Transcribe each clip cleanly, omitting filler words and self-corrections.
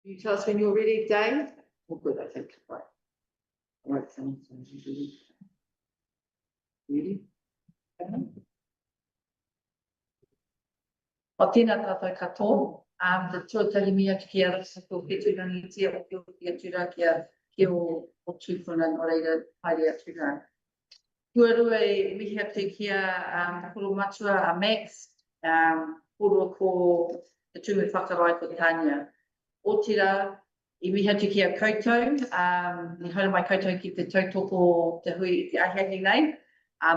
You tell us when you're ready, Dave? Oh, good, I think. Right. All right, so ready? O tēnā tātou katoa, te tuatari mia ki a rasa ko whetūrangi tia o ki a tura ki o tūwhana no reira haere atu rā. Kua rua e mihi atu kia koro matua a Max, koro ko te tume whakarai ko Tanya. O tira, I mihi atu ki a koutou, ni haere mai koutou ki te tautoko te hui te ahiahi nei.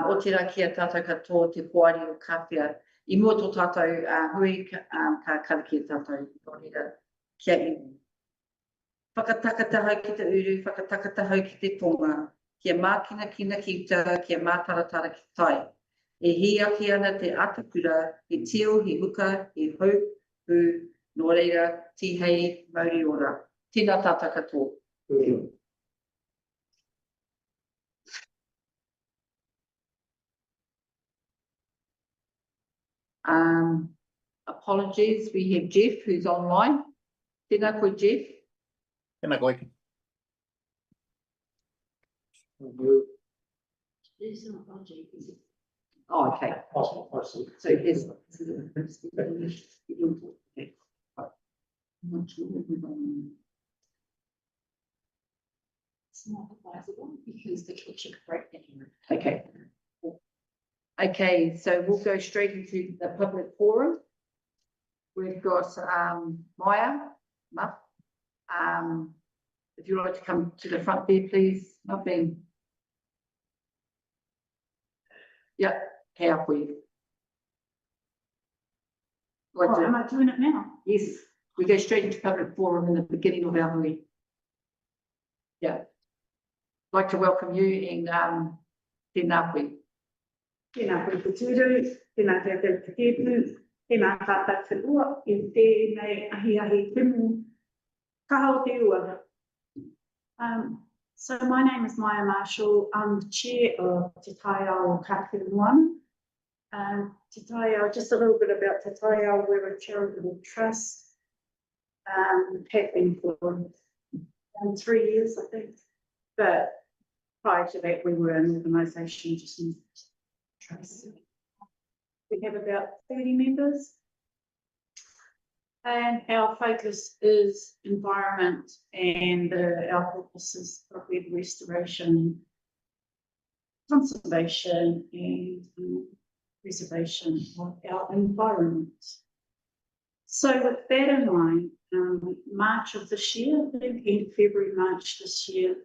O tira ki a tātou katoa te poari o Kāwhia. I mua tō tātou hui ka kariki a tātou tōrira kia iwi. Whakatakatahau ki te uru, whakatakatahau ki te tonga, kia mākina kina ki ta, kia mātaratara ki tai. E hi aki ana te atapura, he tio, he huka, he hau, hu, nō reira, tihei, mauri ora. Tēnā tātou katoa. Apologies, we have Jeff who's online. Tēnā koe, Jeff. Tēnā koe. Oh, okay. So yes. It's not advisable because the kitchen break anyway. Okay. Okay, so we'll go straight into the public forum. We've got Maya, Muff. If you'd like to come to the front there, please, Muffing. Yeah, okay, up for you. Oh, am I doing it now? Yes, we go straight into public forum in the beginning of our hui. Yeah. I'd like to welcome you in tēnā koe. Tēnā koe te tūru, tēnā te te tēpu, tēnā tātā te ua, e tēnei ahi timu, kaha o te ua. So my name is Maya Marshall. I'm the chair of Te Taiao Kāwhia 1. Te Taiao, just a little bit about Te Taiao, we're a charitable trust. Have been for 3 years, I think. But prior to that, we were an organisation just in trust. We have about 30 members. And our focus is environment, and our focus is probably restoration, conservation, and preservation of our environment. So with that in mind, March of this year, I think in February, March this year,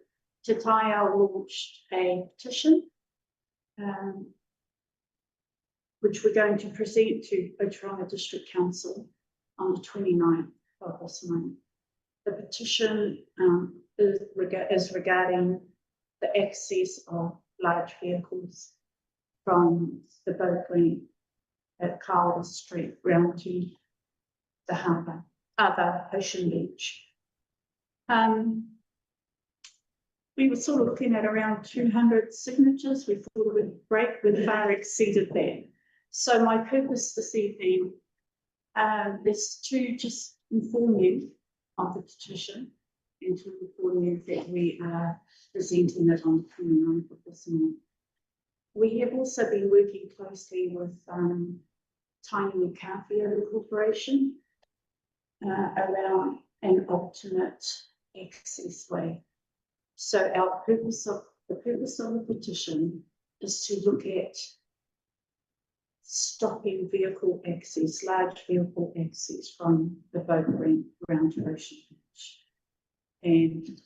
Te Taiao launched a petition, which we're going to present to Otaronga District Council on the 29th of this month. The petition is regarding the access of large vehicles from the boat green at Kāwhia Street round to the harbour, the Ocean Beach. We were sort of looking at around 200 signatures. We thought it would break, we'd far exceeded that. So my purpose this evening is to just inform you of the petition and to inform you that we are presenting it on the 29th of this month. We have also been working closely with Tiny Kāwhia Corporation around an alternate access way. So the purpose of the petition is to look at stopping vehicle access, large vehicle access from the boat green around to Ocean Beach. And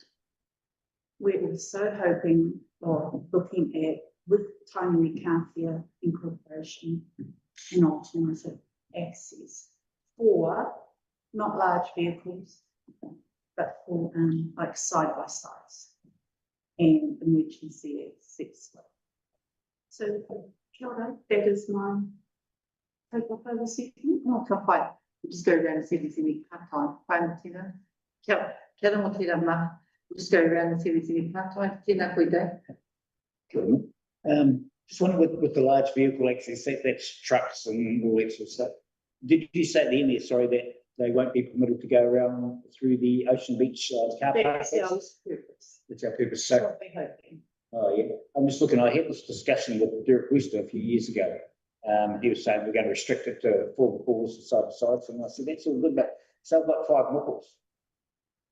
we're also hoping or looking at, with Tiny Kāwhia Incorporation, an alternative access for not large vehicles, but for like side-by-sides and emergency access. So kia ora, that is my take-off over this evening. Oh, ka whai. We'll just go around and see if there's any part-time. Whai mo tēnā. Kia ora mo tēnā ma. We'll just go around and see if there's any part-time. Tēnā koe Dave. Just wondering with the large vehicle access, that's trucks and all that sort of stuff. Did you say at the end there, sorry, that they won't be permitted to go around through the Ocean Beach car park. That's our purpose. That's our purpose. That's So, what we're hoping. oh yeah, I'm just looking. I had this discussion with Derek Wester a few years ago. He was saying we're going to restrict it to 4 calls and side by sides, and I said that's all good, but so I've got 5 muckles.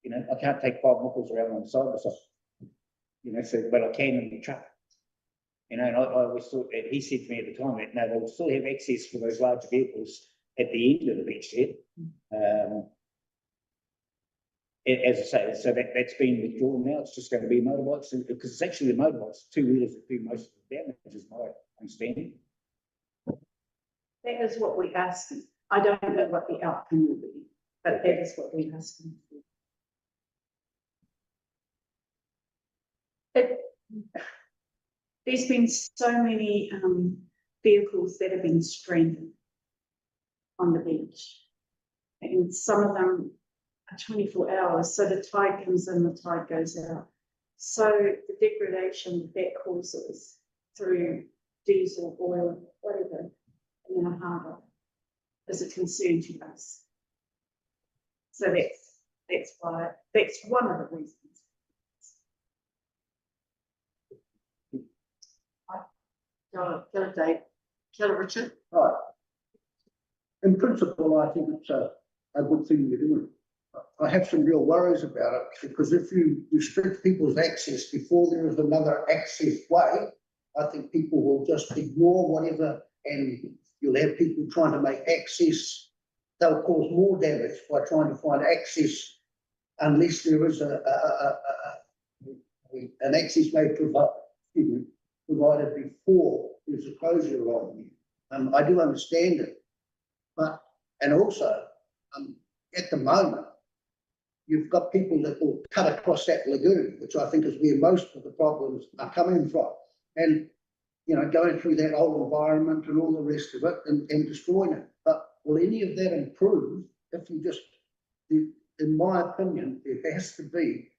You know, I can't take 5 muckles around on side by side. You know, so but I can in the truck. You know, and I always thought that he said to me at the time that no, they will still have access for those larger vehicles at the end of the beach there. As I say, so that's been withdrawn now. It's just going to be motorbikes, because it's actually the motorbikes, 2-wheelers that do most of the damage, is my understanding. That is what we're asking. I don't know what the outcome will be, but that is what we're asking for. There's been so many vehicles that have been stranded on the beach, and some of them are 24 hours. So the tide comes in, the tide goes out. So the degradation that causes through diesel, oil, whatever, in our harbour is a concern to us. So that's why, that's one of the reasons. Kia ora, Dave. Kia ora, Richard. Right. In principle, I think it's a good thing you're doing. I have some real worries about it, because if you restrict people's access before there is another access way, I think people will just ignore whatever, and you'll have people trying to make access. They'll cause more damage by trying to find access unless there is an access way provided before there's a closure along there. I do understand it, but, and also, at the moment, you've got people that will cut across that lagoon, which I think is where most of the problems are coming from. And, you know, going through that whole environment and all the rest of it and destroying it. But will any of that improve if you just, in my opinion, there has to be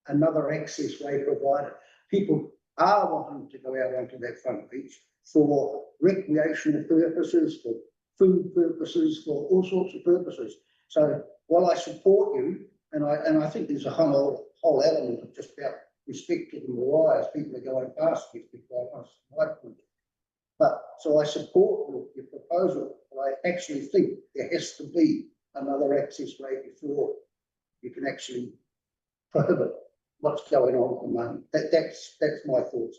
another access way provided. People are wanting to go out onto that front beach for recreational purposes, for food purposes, for all sorts of purposes. So while I support you, and I think there's a whole element of just about respect to the mariah as people are going past you, to be quite honest. But so I support your proposal, but I actually think there has to be another access way before you can actually prohibit what's going on at the moment. That's my thoughts.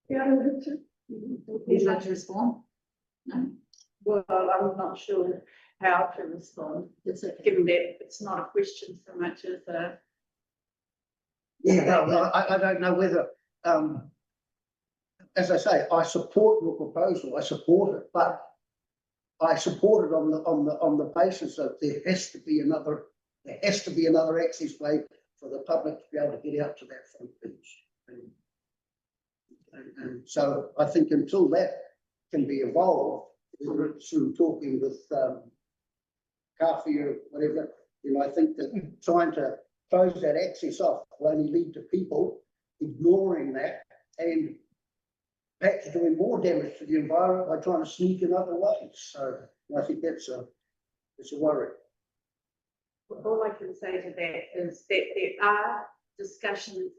Yeah, Richard. Would you like to respond? No? Well, I'm not sure how to respond, given that it's not a question so much as a. Yeah, well, I don't know whether, as I say, I support your proposal. I support it, but I support it on the basis that there has to be another access way for the public to be able to get out to that front beach. And so I think until that can be evolved, through talking with Kāwhia or whatever, you know, I think that trying to close that access off will only lead to people ignoring that and perhaps doing more damage to the environment by trying to sneak in other ways. So I think it's a worry. All I can say to that is that there are discussions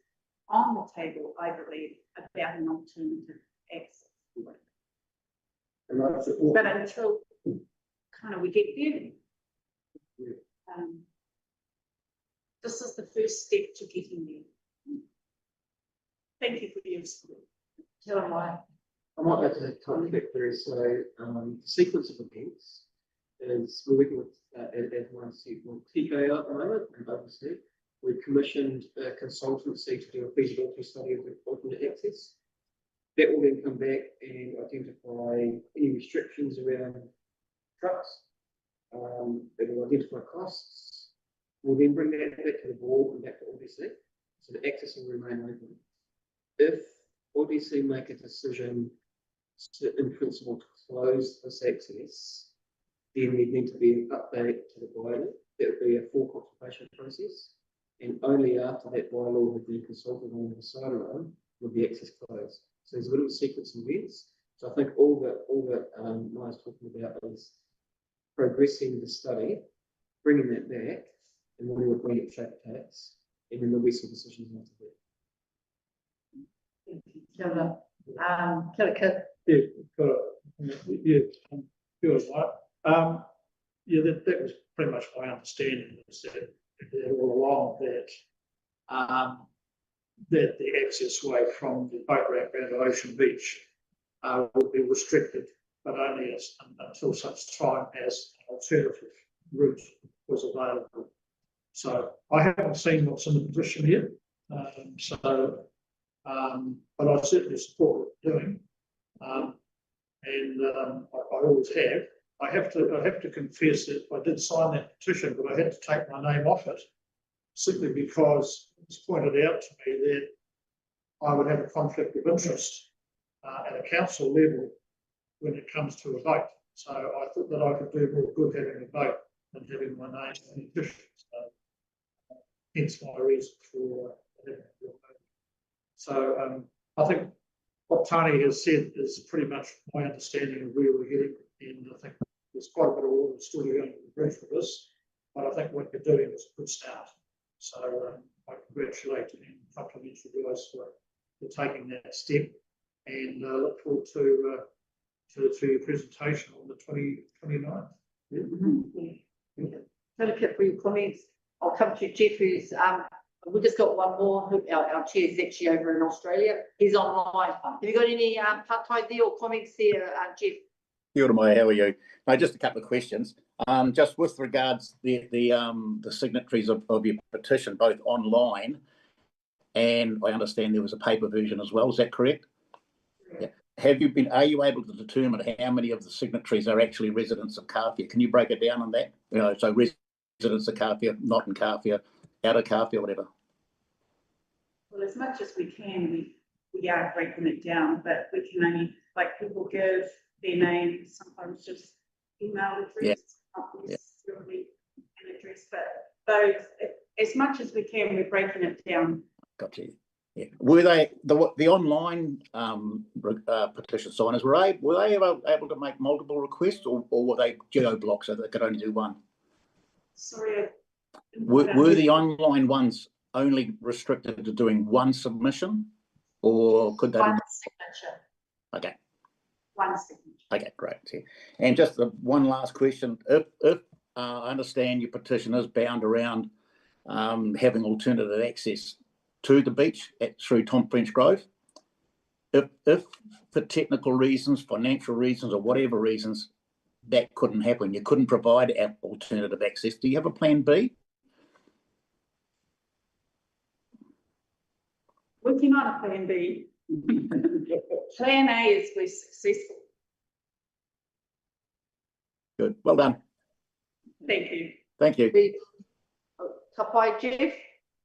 on the table, I believe, about an alternative access. And I support But until kind of we get there, this is the first step to getting there. Thank you for your support. Kia ora, mai. I might like to comment back there. So the sequence of events is we're working with, as one said, TKO at the moment, and obviously we've commissioned a consultancy to do a feasibility study of the alternate access. That will then come back and identify any restrictions around trucks. It will identify costs. We'll then bring that back to the board and back to ODC, so the access will remain open. If ODC make a decision to, in principle, to close this access, then there need to be an update to the bylaw. That would be a full consultation process, and only after that bylaw has been consulted on and decided on will the access closed. So there's a little sequence of events. So I think all that Maya's talking about is progressing the study, bringing that back, and then we'll bring it track tax, and then there'll be some decisions after that. Kia ora. Kia ora, Kit. Yeah, got it. Yeah, good, right? Yeah, that was pretty much my understanding, is that all along that the access way from the boat ramp down to Ocean Beach will be restricted, but only until such time as an alternative route was available. So I haven't seen what's in the petition yet, but I certainly support what they're doing, I always have. I have to confess that I did sign that petition, but I had to take my name off it simply because it was pointed out to me that I would have a conflict of interest at a council level when it comes to a vote. So I thought that I could do more good having a vote than having my name on the petition. So, hence my reason for having a vote. So I think what Tani has said is pretty much my understanding of where we're heading, and I think there's quite a bit of water still going to the bridge for this, but I think what you're doing is a good start. So I congratulate and compliment you guys for taking that step, and look forward to your presentation on the 29th. Kia ora, Kit, for your comments. I'll come to Jeff, who's we've just got one more. Our chair is actually over in Australia. He's online. Have you got any part-time there or comments there, Jeff? Kia ora mai, how are you? Just a couple of questions. Just with regards the signatories of your petition, both online and I understand there was a paper version as well. Is that correct? Yeah. Are you able to determine how many of the signatories are actually residents of Kāwhia? Can you break it down on that? So residents of Kāwhia, not in Kāwhia, out of Kāwhia, whatever. Well, as much as we can, we are breaking it down, but we can only, like, people give their name, sometimes just email address, not necessarily an address, but those, as much as we can, we're breaking it down. Gotcha. Yeah. Were they the online petition signers were they able to make multiple requests, or were they geo blocks so they could only do one? Sorry. Were the online ones only restricted to doing one submission, or could they? One signature. Okay. One signature. Okay, great. Yeah. And just one last question: if I understand your petition is bound around having alternative access to the beach through Tom French Grove, if for technical reasons, financial reasons, or whatever reasons that couldn't happen, you couldn't provide alternative access, do you have a plan B? Working on a plan B. Plan A is we're successful. Good. Well done. Thank you. Thank you. Ka pai, Jeff?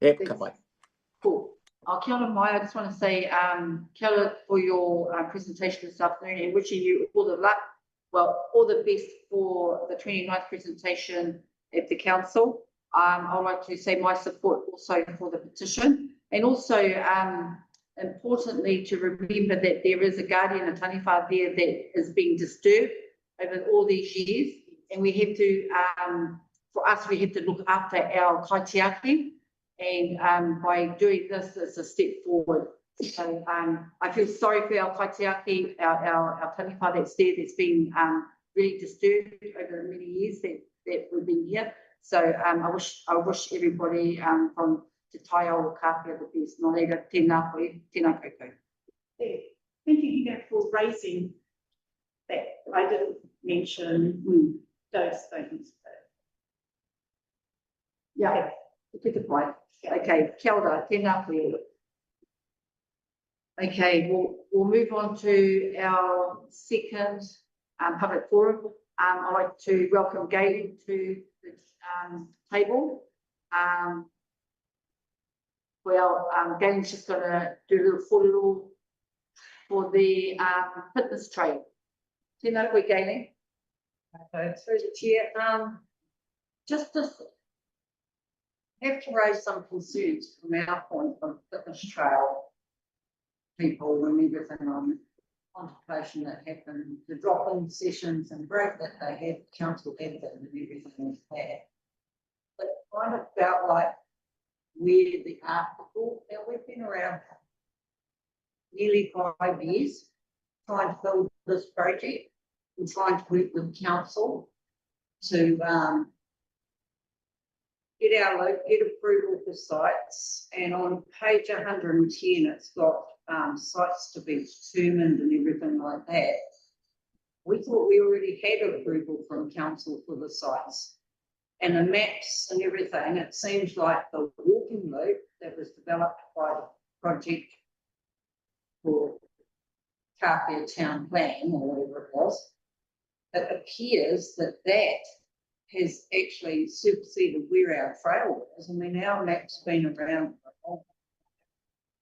Yep, ka pai. Cool. Kia ora mai. I just want to say kia ora for your presentation this afternoon, and wishing you all the luck, all the best for the 29th presentation at the council. I would like to say my support also for the petition, and also importantly to remember that there is a guardian, a taniwha there that is being disturbed over all these years, and we have to, for us, we have to look after our kaitiaki. And by doing this, it's a step forward. So I feel sorry for our kaitiaki, our taniwha that's there, that's been really disturbed over the many years that we've been here. So I wish everybody from Te Tai Awa Kāwhia the best. Nō reira, tēnā koe, tēnā koutou. Yeah. Thank you, Hina, for raising that. I didn't mention those things. But... Yeah, take a point. Okay, kia ora, tēnā koe. Okay, we'll move on to our second public forum. I'd like to welcome Galen to the table. Galen's just going to do a little kōrero for the fitness trail. Tēnā koe, Galen. Okay, through the chair, just to have to raise some concerns from our point of fitness trail people and everything contemplation that happened, the drop-in sessions and break that they had, council had them and everything was there. But it kind of felt like we're the afterthought. Now we've been around nearly 5 years trying to build this project and trying to work with council to get approval for sites. And on page 110, it's got sites to be determined and everything like that. We thought we already had approval from council for the sites and the maps and everything. It seems like the walking loop that was developed by the project for Kāwhia town plan or whatever it was, it appears that that has actually superseded where our trail is. I mean, our map's been around for a long time.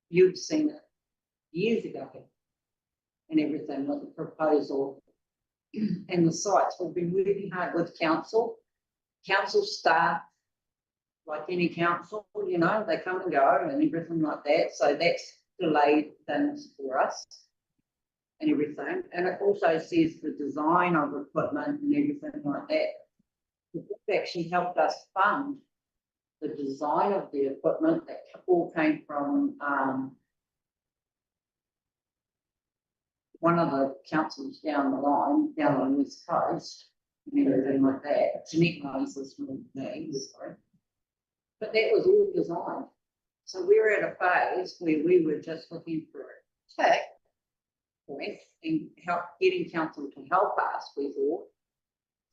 You've seen it years ago and everything with the proposal and the sites. We've been working hard with council staff, like any council, you know, they come and go and everything like that. So that's delayed things for us and everything. And it also says the design of equipment and everything like that. The book actually helped us fund the design of the equipment that all came from one of the councils down the line, down on the West Coast, and everything like that. Jeanette knows this from me, sorry. But that was all designed. So we were at a phase where we were just looking for a tick point and getting council to help us, we thought,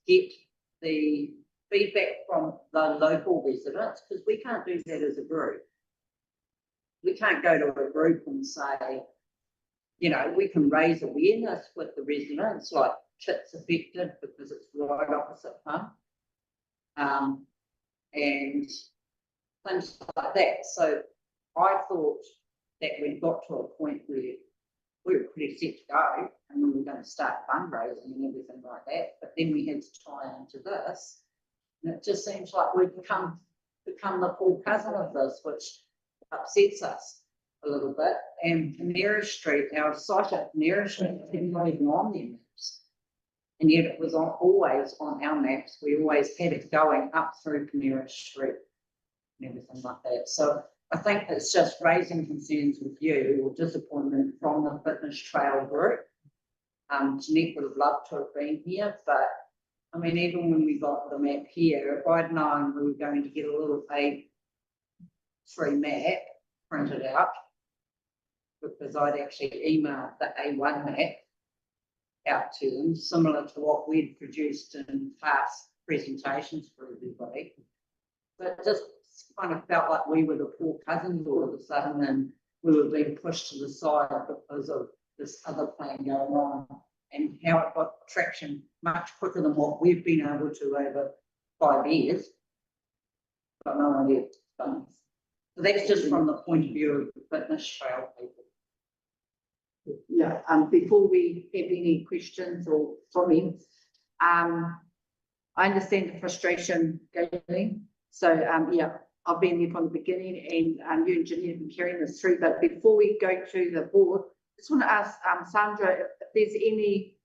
get the feedback from the local residents, because we can't do that as a group. We can't go to a group and say, you know, we can raise awareness with the residents, like Chit's affected because it's right opposite Pump, and things like that. So I thought that we got to a point where we were pretty set to go and we were going to start fundraising and everything like that. But then we had to tie into this. And it just seems like we've become the full cousin of this, which upsets us a little bit. And Panera Street, our site at Panera Street, is not even on their maps. And yet it was always on our maps. We always had it going up through Panera Street and everything like that. So I think it's just raising concerns with you or disappointment from the fitness trail group. Jeanette would have loved to have been here, but I mean, even when we got the map here, if I'd known we were going to get a little A3 map printed out, because I'd actually emailed the A1 map out to them, similar to what we'd produced in past presentations for everybody. But it just kind of felt like we were the poor cousins all of a sudden, and we were being pushed to the side because of this other plan going on, and how it got traction much quicker than what we've been able to over 5 years. Got no idea. So that's just from the point of view of the fitness trail people. Yeah, before we have any questions or comments, I understand the frustration, Galen. So, yeah, I've been there from the beginning, and you and Ginny have been carrying this through. But before we go to the board, I just want to ask Sandra if there's any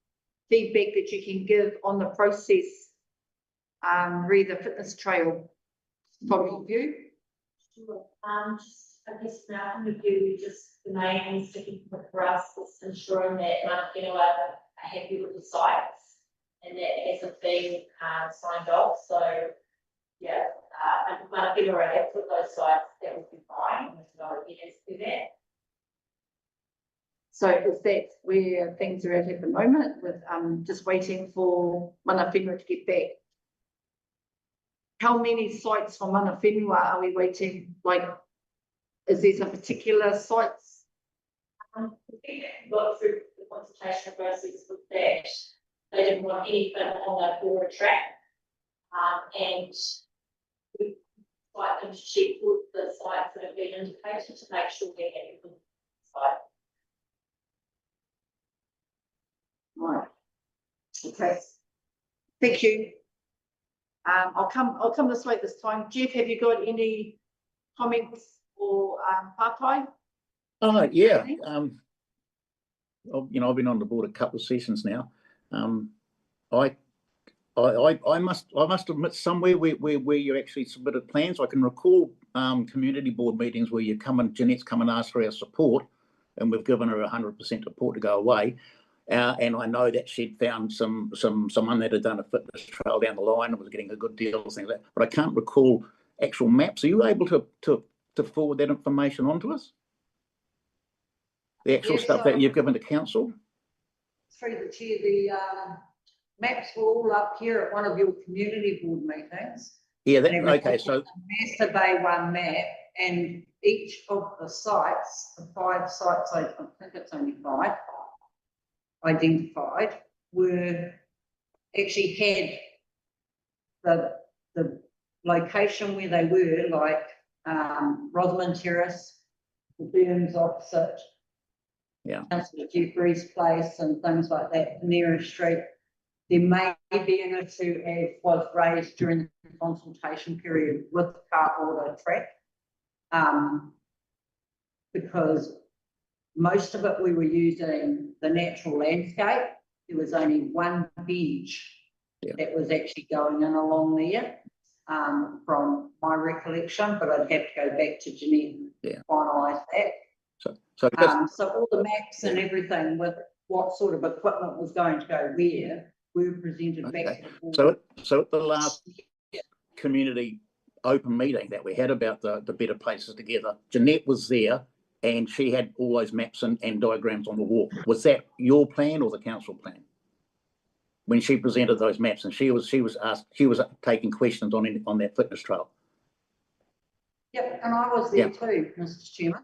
feedback that you can give on the process, re the fitness trail from your view. Sure. Just, I guess now from the view, just the main sticking point for us is ensuring that Manakiwa are happy with the sites, and that hasn't been signed off. So yeah, if Manakiwa are happy with those sites, that would be fine. There's no evidence to that. So is that where things are at the moment, with just waiting for Mana Whenua to get back? How many sites from Mana Whenua are we waiting? Like, is there some particular sites? We got through the consultation process with that. They didn't want anything on the border track, and we like them to check with the sites that have been indicated to make sure they're happy with the site. Right. Okay. Thank you. I'll come this way this time. Jeff, have you got any comments or Papai? Oh, yeah. I've been on the board a couple of sessions now. I must admit somewhere where you actually submitted plans. I can recall community board meetings where Jeanette's come and asked for our support, and we've given her 100% support to go away. And I know that she'd found someone that had done a fitness trail down the line and was getting a good deal, things like that. But I can't recall actual maps. Are you able to forward that information on to us? The actual Yes, stuff that you've given to council? Through the chair, the maps were all up here at one of your community board meetings. Yeah, Okay, so Master Bay one map, and each of the sites, the 5 sites, I think it's only 5 identified, were actually had the location where they were, like Rosamond Terrace, the Burns opposite, Councillor Jeffrey's place and things like that, Panera Street. There may be an issue, as was raised during the consultation period with the Kāwhia track, because most of it we were using the natural landscape. There was only one bench that was actually going in along there, from my recollection, but I'd have to go back to Jeanette and finalise that. So all the maps and everything with what sort of equipment was going to go where were presented back to the board. So at the last community open meeting that we had about the Better Places Together, Jeanette was there and she had all those maps and diagrams on the wall. Was that your plan or the council plan? When she presented those maps, and she was taking questions on that fitness trail. Yep, and I was there too, Mr. Chairman.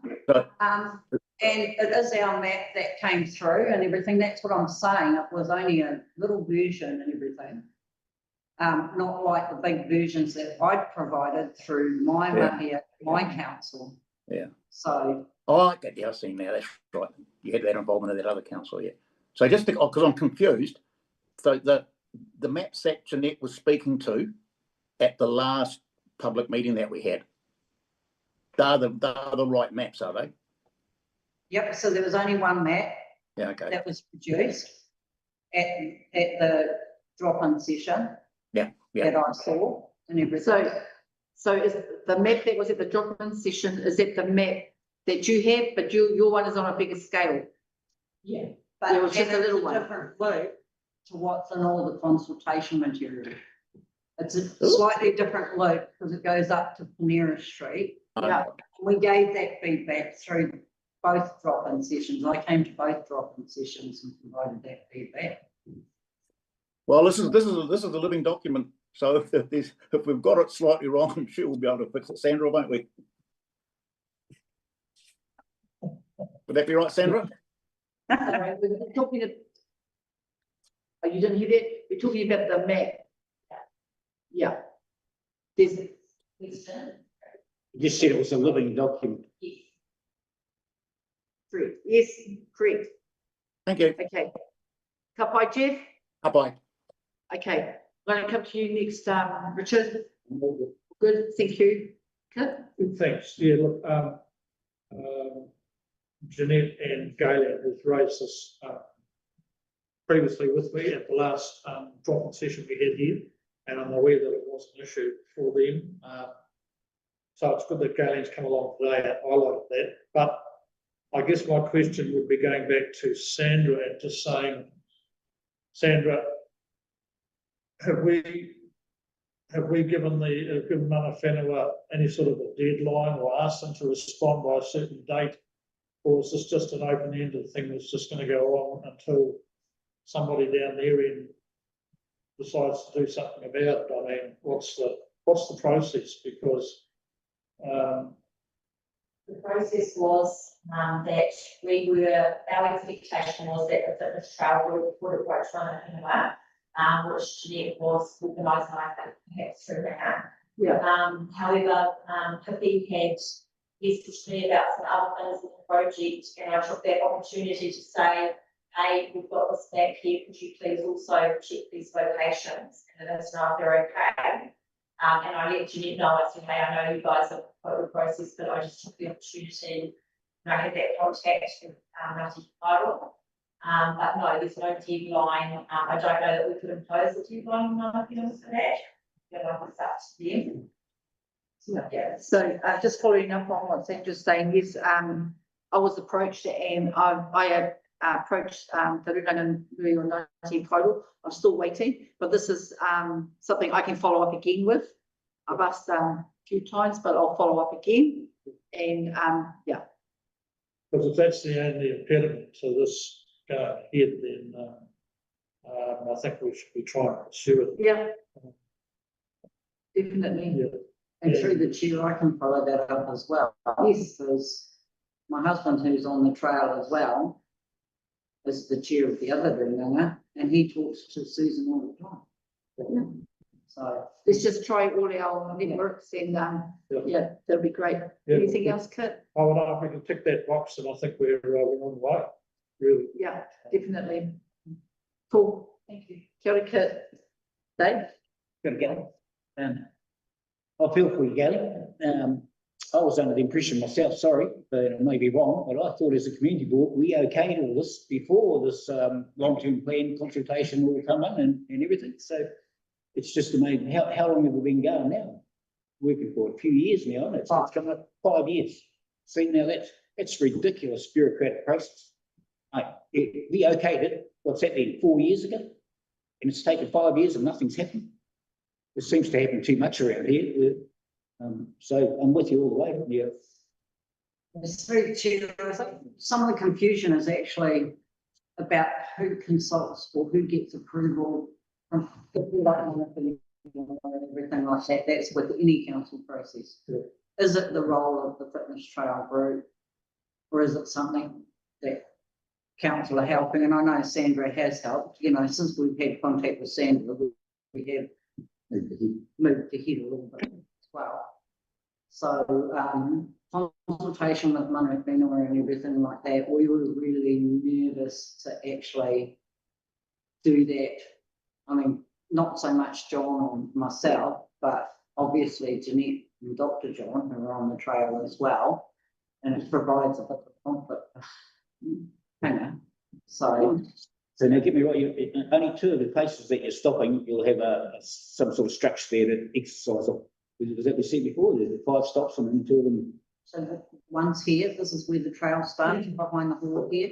And it is our map that came through and everything. That's what I'm saying. It was only a little version and everything. Not like the big versions that I'd provided through my my council. Yeah. So. Oh, I get you. I've seen now. That's right. You had that involvement of that other council, So just because I'm confused, so the maps that Jeanette was speaking to at the last public meeting that we had, they're the right maps, are they? Yep, so there was only one map that was produced at the drop-in session that I saw and everything. So is the map that was at the drop-in session, is that the map that you have, but your one is on a bigger scale? Yeah, but it was just a little one. Different loop to what's in all the consultation material. It's a slightly different loop because it goes up to Panera Street. We gave that feedback through both drop-in sessions. I came to both drop-in sessions and provided that feedback. Well, this is a living document. So if we've got it slightly wrong, I'm sure we'll be able to fix it, Sandra, won't we? Would that be right, Sandra? We're talking about, oh, you didn't hear that? We're talking about the map. Yeah. There's. You just said it was a living document. Yes. Correct. Yes, correct. Thank you. Okay. Ka pai, Jeff? Bye. Okay. I'm going to come to you next, Richard. Good, thank you. Good. Thanks. Yeah, look, Jeanette and Galen has raised this previously with me at the last drop-in session we had here, and I'm aware that it was an issue for them. So it's good that Galen's come along today and highlighted that. But I guess my question would be going back to Sandra and just saying, Sandra, have we given Mana Whenua any sort of a deadline or asked them to respond by a certain date? Or is this just an open-ended thing that's just going to go on until somebody down there in decides to do something about it? I mean, what's the process? Because the process was that our expectation was that the fitness trail would approach Mana Whenua, which Jeanette was organising, I think, perhaps through that. However, Pippi had messaged me about some other things in the project, and I took that opportunity to say, hey, we've got this back here, could you please also check these locations and let us know if they're okay. And I let Jeanette know, I said, hey, I know you guys have put the process, but I just took the opportunity, and I had that contact with Ngāti Whātua, But no, there's no deadline. I don't know that we could impose a deadline on our appeals for that. You know, it's up to them. Yeah. So, just following up on what Sandra's saying, yes, I was approached and I approached, the Runanga Nui o Ngāti Kauru. I'm still waiting, but this is, something I can follow up again with. I've asked, a few times, but I'll follow up again and, yeah. Because if that's the only impediment to this going ahead, then, I think we should be trying to pursue it. Yeah. Definitely. Yeah. And through the chair, I can follow that up as well. Yes, there's my husband who's on the trail as well, is the chair of the other Runanga, and he talks to Susan all the time. So Let's just try all our networks and, yeah, that'll be great. Yeah. Anything else, Kit? Oh, well, if we can tick that box, and I think we're on the way, really. Yeah, definitely. Cool. Thank you. Kia ora, Kit. Dave? Gotta go. I feel for you, Gary. I was under the impression myself, sorry, but I may be wrong, but I thought as a community board, we okayed all this before this long-term plan consultation will come in and everything. So it's just amazing. How long have we been going now? Working for a few years now, and it's coming up 5 years. See, now that's ridiculous bureaucratic process. We okayed it, what's that then, 4 years ago? And it's taken 5 years and nothing's happened. It seems to happen too much around here. So I'm with you all the way. Yeah. it's through the chair, I think some of the confusion is actually about who consults or who gets approval from people like and everything like that. That's with any council process. Yeah. Is it the role of the fitness trail group, or is it something that council are helping? And I know Sandra has helped, you know, since we've had contact with Sandra, we have moved ahead a little bit as well. So, consultation with Mana Whenua and everything like that, we were really nervous to actually do that. I mean, not so much John and myself, but obviously Jeanette and Dr. John, who are on the trail as well, and it provides a bit of conflict. Hang on. So now get me right, only 2 of the places that you're stopping, you'll have some sort of structure there to exercise on. Was that we said before? There's 5 stops and then 2 of them. So one's here, this is where the trail starts, behind the hall here.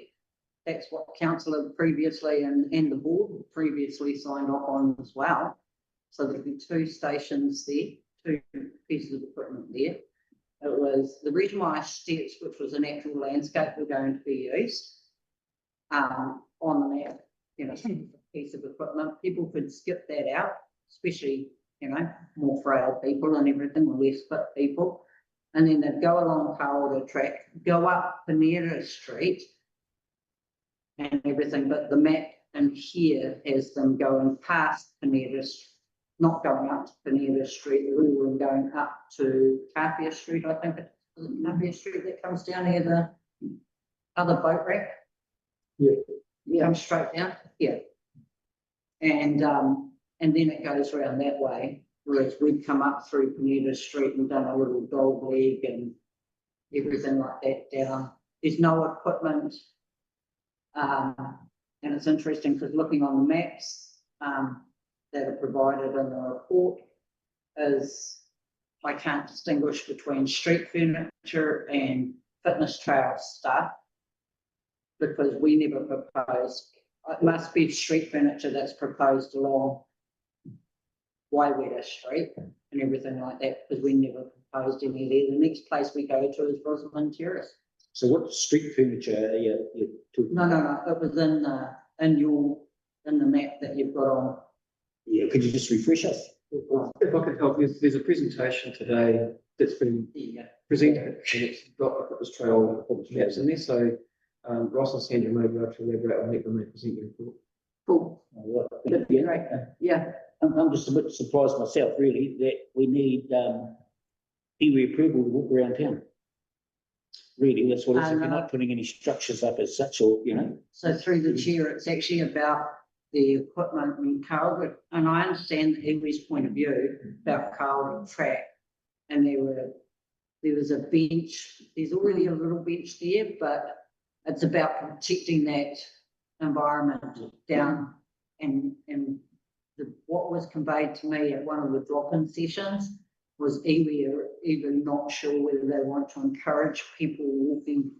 That's what council had previously and the board previously signed off on as well. So there'll be 2 stations there, 2 pieces of equipment there. It was the reason why steps, which was an actual landscape, were going to be used. On the map, you know, piece of equipment, people could skip that out, especially, you know, more frail people and everything, or less fit people. And then they'd go along Kāwhia track, go up Panera Street and everything, but the map in here has them going past Panera, not going up to Panera Street, and going up to Kāwhia Street, I think it's Kāwhia Street that comes down here, the other boat ramp. Yeah. Comes straight down, yeah. And then it goes around that way, whereas we've come up through Panetta Street and done a little dog leg and everything like that down. There's no equipment. And it's interesting because looking on the maps that are provided in the report is I can't distinguish between street furniture and fitness trail stuff, because we never proposed, it must be street furniture that's proposed along Waiwera Street and everything like that, because we never proposed any there. The next place we go to is Rosamond Terrace. So what street furniture are you talking? No, it was in the map that you've got on. Yeah, could you just refresh us? If I could help, there's a presentation today that's been presented, and it's got the fitness trail maps in there, so Ross and Sandra may be able to elaborate on that when they present your report. Cool. That'd be great. Yeah. I'm just a bit surprised myself, really, that we need iwi approval to walk around town. Really, that's what it's, if you're not putting any structures up as such, or, you know. So through the chair, it's actually about the equipment in Kāwhia, and I understand Iwi's point of view about Kāwhia track, and there was a bench, there's already a little bench there, but it's about protecting that environment down and what was conveyed to me at one of the drop-in sessions was iwi are even not sure whether they want to encourage people walking,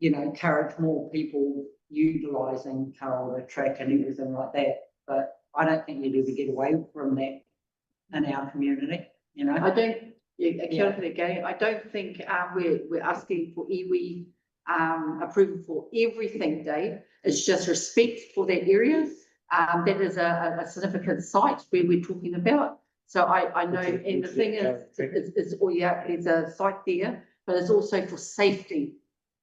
encourage more people utilising Kāwhia track and everything like that. But I don't think you'd ever get away from that in our community, I don't, accountability again, I don't think we're asking for iwi approval for everything, Dave. It's just respect for that area. That is a significant site where we're talking about. So I know, and the thing is, there's a site there, but it's also for safety.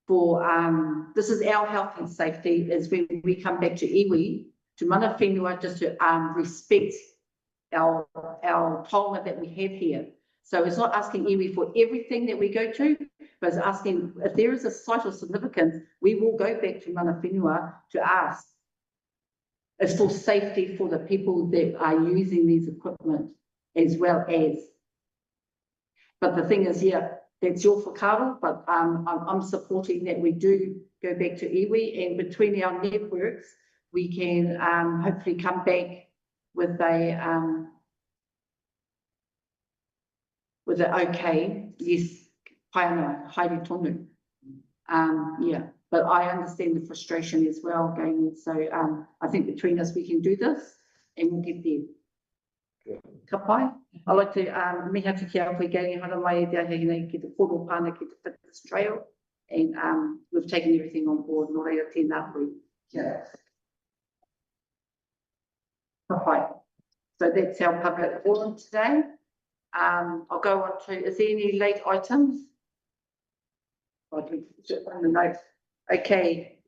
This is our health and safety, is when we come back to iwi, to mana whenua, just to respect our taonga that we have here. So it's not asking iwi for everything that we go to, but it's asking if there is a site of significance, we will go back to mana whenua to ask. It's for safety for the people that are using these equipment as well as. But the thing is, that's your whakaaro, but I'm supporting that we do go back to iwi, and between our networks, we can hopefully come back with a okay, yes, paena, haere tonu. But I understand the frustration as well going in. So I think between us we can do this and we'll get there. Ka pai. I'd like to miha te kia koe going hara mai e te ahine ki te koro pana ki te fitness trail, and we've taken everything on board. Nō reira tēnā koe. Kia. Ka pai. So that's our public forum today. I'll go on to, is there any late items? I can put on the note. Okay.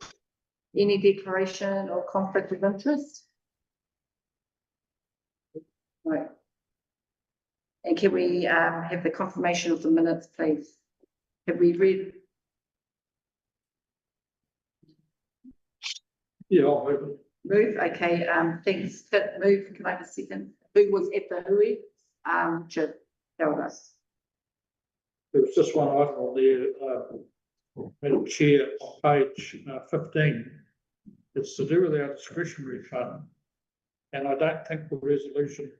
Any declaration or conflict of interest? No. And can we have the confirmation of the minutes, please? Have we read? Yeah, I'll move it. Move, okay, thanks, Fit, move, can I have a second? Who was at the hui? Jim, tell us. There was just one item on there, Madam Chair, on page 15. It's to do with our discretionary fund. And I don't think the resolution,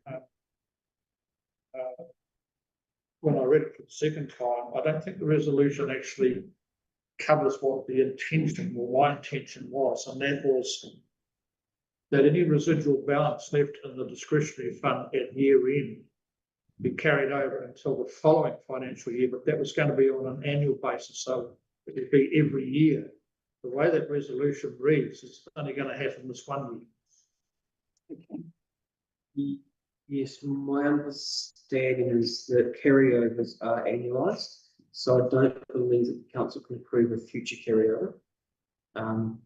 when I read it for the second time, I don't think the resolution actually covers what the intention or my intention was, and that was that any residual balance left in the discretionary fund at year end be carried over until the following financial year, but that was going to be on an annual basis, so it would be every year. The way that resolution reads, it's only going to happen this 1 year. Okay. Yes, my understanding is that carryovers are annualised, so I don't believe that the council can approve a future carryover.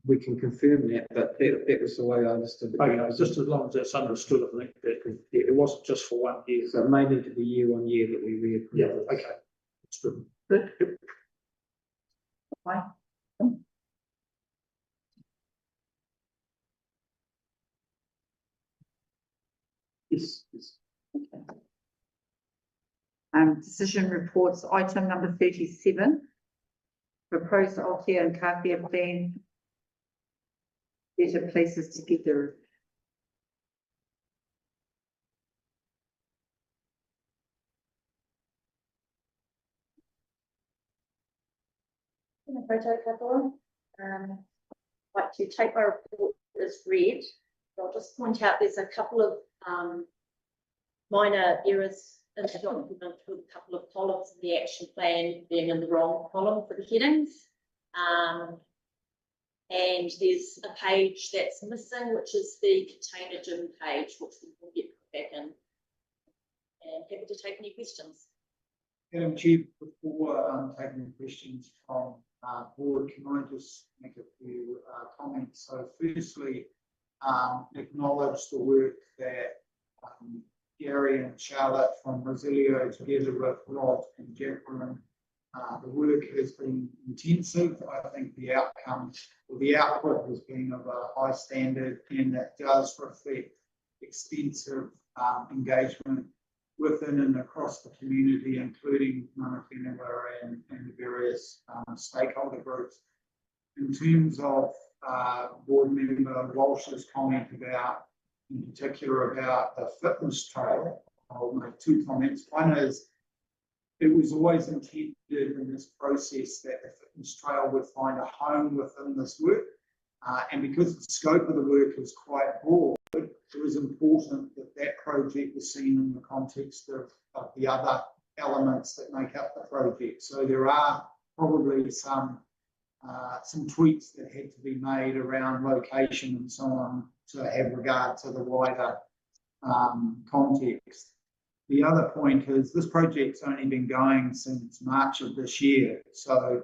We can confirm that, but that was the way I understood it. Okay, just as long as that's understood, I think that it wasn't just for 1 year. So it may need to be year on year that we reapprove. Yeah, okay. That's good. Good. Bye. Yes. Decision reports, item number 37. Proposed Aotea and Kāwhia plan. Better places together. In the photo couple, like to take my report as read. I'll just point out there's a couple of minor errors in the document with a couple of columns in the action plan being in the wrong column for the headings. And there's a page that's missing, which is the container gym page, which we will get put back in. And happy to take any questions. Madam Chair, before taking questions from board, can I just make a few comments? So firstly, acknowledge the work that Gary and Charlotte from Resilio, together with Rod and Jacqueline, the work has been intensive. I think the outcome or the output has been of a high standard, and that does reflect extensive engagement within and across the community, including mana whenua and the various stakeholder groups. in terms of, board member Walsh's comment about, in particular about the fitness trail, I'll make two comments. One is, it was always intended in this process that the fitness trail would find a home within this work. And because the scope of the work is quite broad, it was important that that project was seen in the context of the other elements that make up the project. So there are probably some tweaks that had to be made around location and so on to have regard to the wider context. The other point is this project's only been going since March of this year. So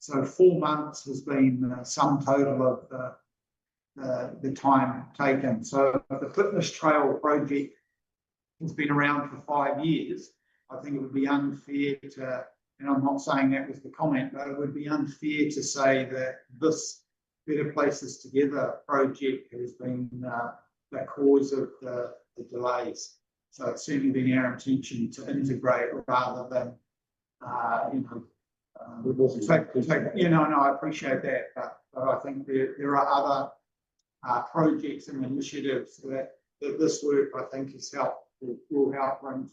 4 months has been the sum total of the time taken. So if the fitness trail project has been around for 5 years, I think it would be unfair to, and I'm not saying that was the comment, but it would be unfair to say that this Better Places Together project has been the cause of the delays. So it's certainly been our intention to integrate rather than, no, I appreciate that, but I think there are other projects and initiatives that this work, I think, will help bring to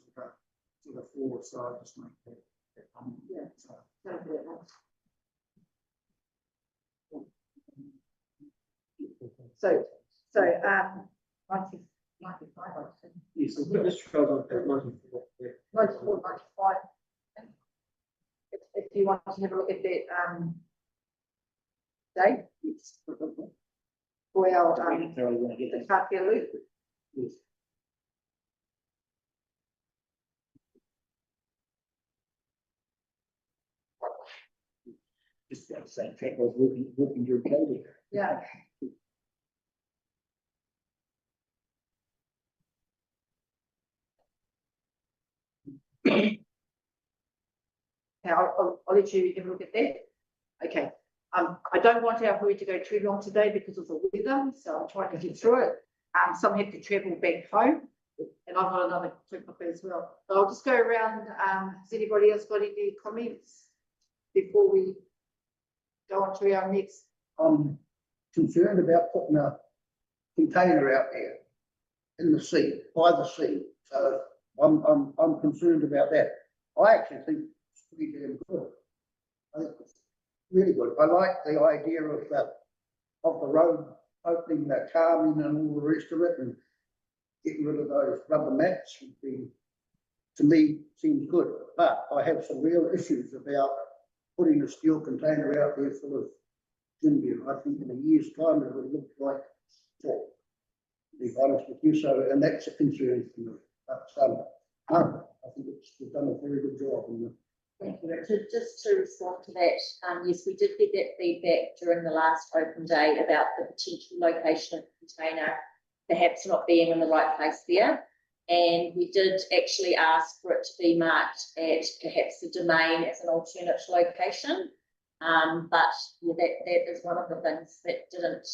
the fore. So I just make that comment. Yeah. So, 1995, I think. Yes, so fitness trails on page 94. 94, 95. If you want to have a look at that, date, it's for our, the Kāwhia loop. Yes. Just that same track I was walking your Kāwhia. Yeah. Okay, I'll let you have a look at that. Okay. I don't want our hui to go too long today because of the weather, so I'm trying to get through it. Some have to travel back home, and I've got another trip as well. So I'll just go around. Has anybody else got any comments before we go on to our next? I'm concerned about putting a container out there in the sea, by the sea. So I'm concerned about that. I actually think it's pretty damn good. I think it's really good. I like the idea of the road opening, that calming and all the rest of it, and getting rid of those rubber mats would be, to me, seems good. But I have some real issues about putting a steel container out there full of timber. I think in a year's time it would look like salt, to be honest with you. So, and that's a concern for me. But I think we've done a very good job. Thank you, Richard. Just to respond to that, yes, we did get that feedback during the last open day about the potential location of the container perhaps not being in the right place there. And we did actually ask for it to be marked at perhaps the domain as an alternate location. But yeah, that is one of the things that didn't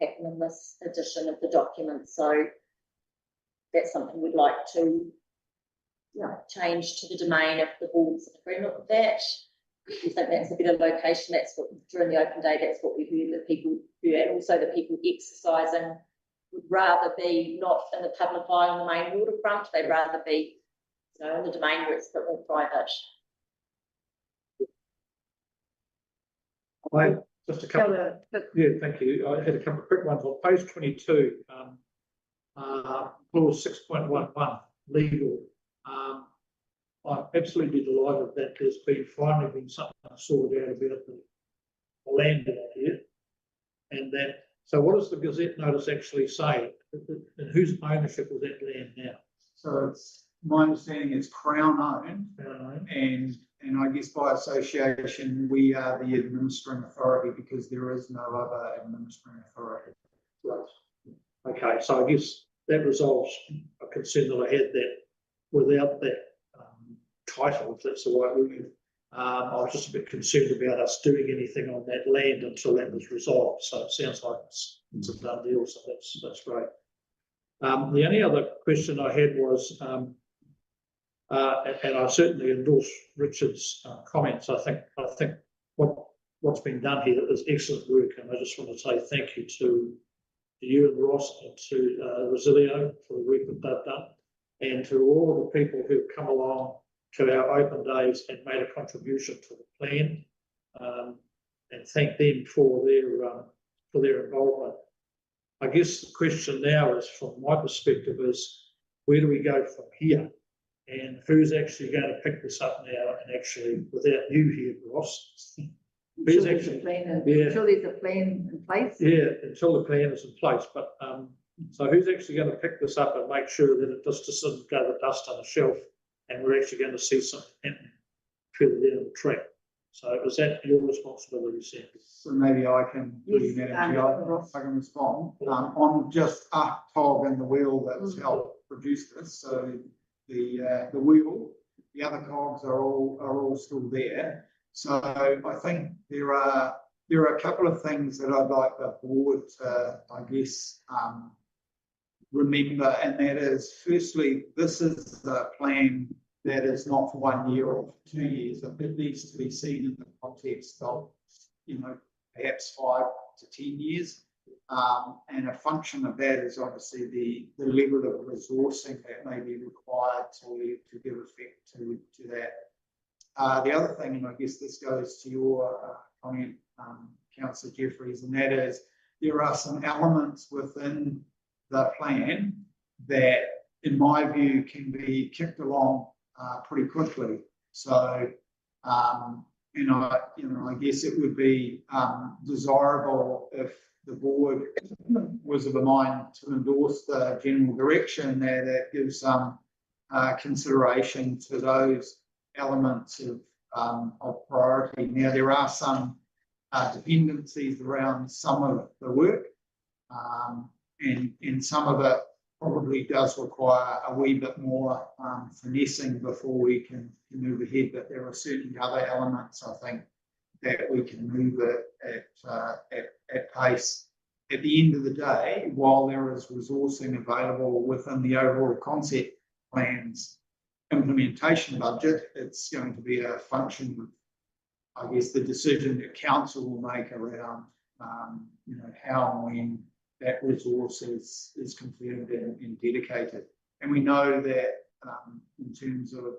happen in this edition of the document. So that's something we'd like to change to the domain if the board's in agreement with that. If you think that's a better location, that's what during the open day, that's what we heard that people do, and also the people exercising would rather be not in the public eye on the main waterfront. They'd rather be, in the domain where it's a bit more private. Just a couple. Yeah, thank you. I had a couple of quick ones on page 22. Clause 6.11 legal. I'm absolutely delighted that there's finally been something sorted out about the land out here, and that. So, what does the Gazette notice actually say? And whose ownership is that land now? So it's my understanding it's Crown owned, and I guess by association we are the administering authority because there is no other administering authority. Right. Okay, so I guess that resolves a concern that I had that without that title, if that's the right word, I was just a bit concerned about us doing anything on that land until that was resolved. So it sounds like it's a done deal. So that's great. The only other question I had was, and I certainly endorse Richard's comments. I think what what's been done here is excellent work, and I just want to say thank you to you and Ross and to Resilio for the work that they've done, and to all of the people who've come along to our open days and made a contribution to the plan, and thank them for their involvement. I guess the question now is, from my perspective, is where do we go from here? And who's actually going to pick this up now? And actually, without you here, Ross, who's Until there's a actually, plan yeah. until there's a plan in place. yeah, until the plan is in place. But so who's actually going to pick this up and make sure that it just doesn't go to dust on the shelf, and we're actually going to see something happening further down the track? So is that your responsibility, Sam? So maybe I can, Yes, Madam Chair, if I can respond. I'm just a cog in the wheel that's helped produce this. So the wheel, the other cogs are all still there. So I think there are a couple of things that I'd like the board to, I guess, remember, and that is, firstly, this is a plan that is not for 1 year or 2 years. It needs to be seen in the context of, perhaps 5 to 10 years. And a function of that is obviously the level of resourcing that may be required to give effect to that. The other thing, and I guess this goes to your comment, Councillor Jeffries, and that is there are some elements within the plan that, in my view, can be kicked along pretty quickly. So, I guess it would be desirable if the board was of a mind to endorse the general direction that it gives some consideration to those elements of priority. Now, there are some dependencies around some of the work, and some of it probably does require a wee bit more finessing before we can move ahead, but there are certainly other elements, I think, that we can move it at pace. At the end of the day, while there is resourcing available within the overall concept plan's implementation budget, it's going to be a function of, I guess, the decision that council will make around, how and when that resource is confirmed and dedicated. And we know that in terms of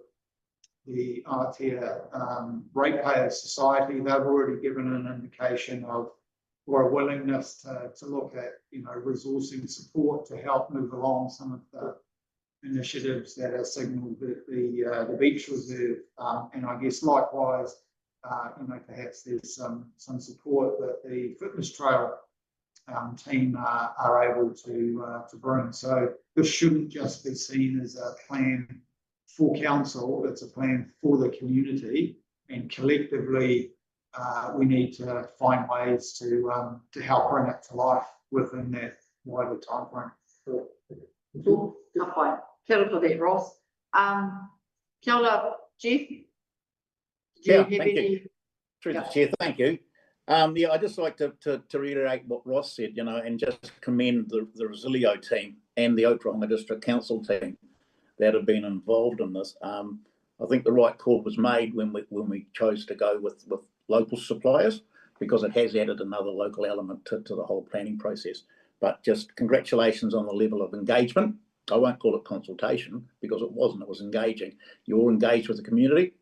the Aotea Ratepayers Society, they've already given an indication of, or a willingness to look at, resourcing support to help move along some of the initiatives that are signalled at the beach reserve. And I guess likewise, perhaps there's some support that the fitness trail team are able to bring. So this shouldn't just be seen as a plan for council, it's a plan for the community, and collectively we need to find ways to help bring it to life within that wider timeframe. Cool. Kia ora for that, Ross. Kia ora, Jeff. Yeah, thank you. Through the chair, thank you. I'd just like to reiterate what Ross said, and just commend the Resilio team and the Otaronga District Council team that have been involved in this. I think the right call was made when we chose to go with local suppliers, because it has added another local element to the whole planning process. But just congratulations on the level of engagement. I won't call it consultation, because it wasn't. It was engaging. You're all engaged with the community,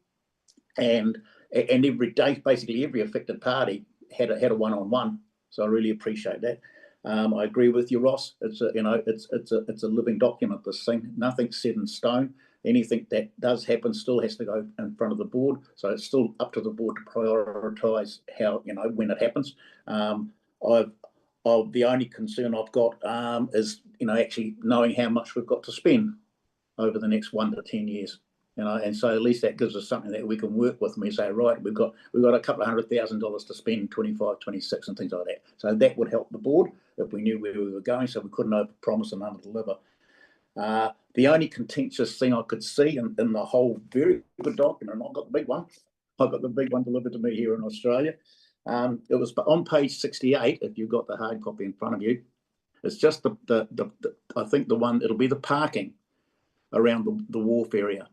and every day, basically every affected party had a one-on-one. So I really appreciate that. I agree with you, Ross. It's a living document, this thing. Nothing's set in stone. Anything that does happen still has to go in front of the board. So it's still up to the board to prioritise how, when it happens. The only concern I've got is, actually knowing how much we've got to spend over the next 1 to 10 years. And so at least that gives us something that we can work with. And we say, right, we've got a couple of $100,000 to spend, 25, 26 and things like that. So that would help the board if we knew where we were going, so we couldn't overpromise and underdeliver. The only contentious thing I could see in the whole very good document, I've got the big one. I've got the big one delivered to me here in Australia. It was on page 68, if you've got the hard copy in front of you. It's just I think the one, it'll be the parking around the wharf area.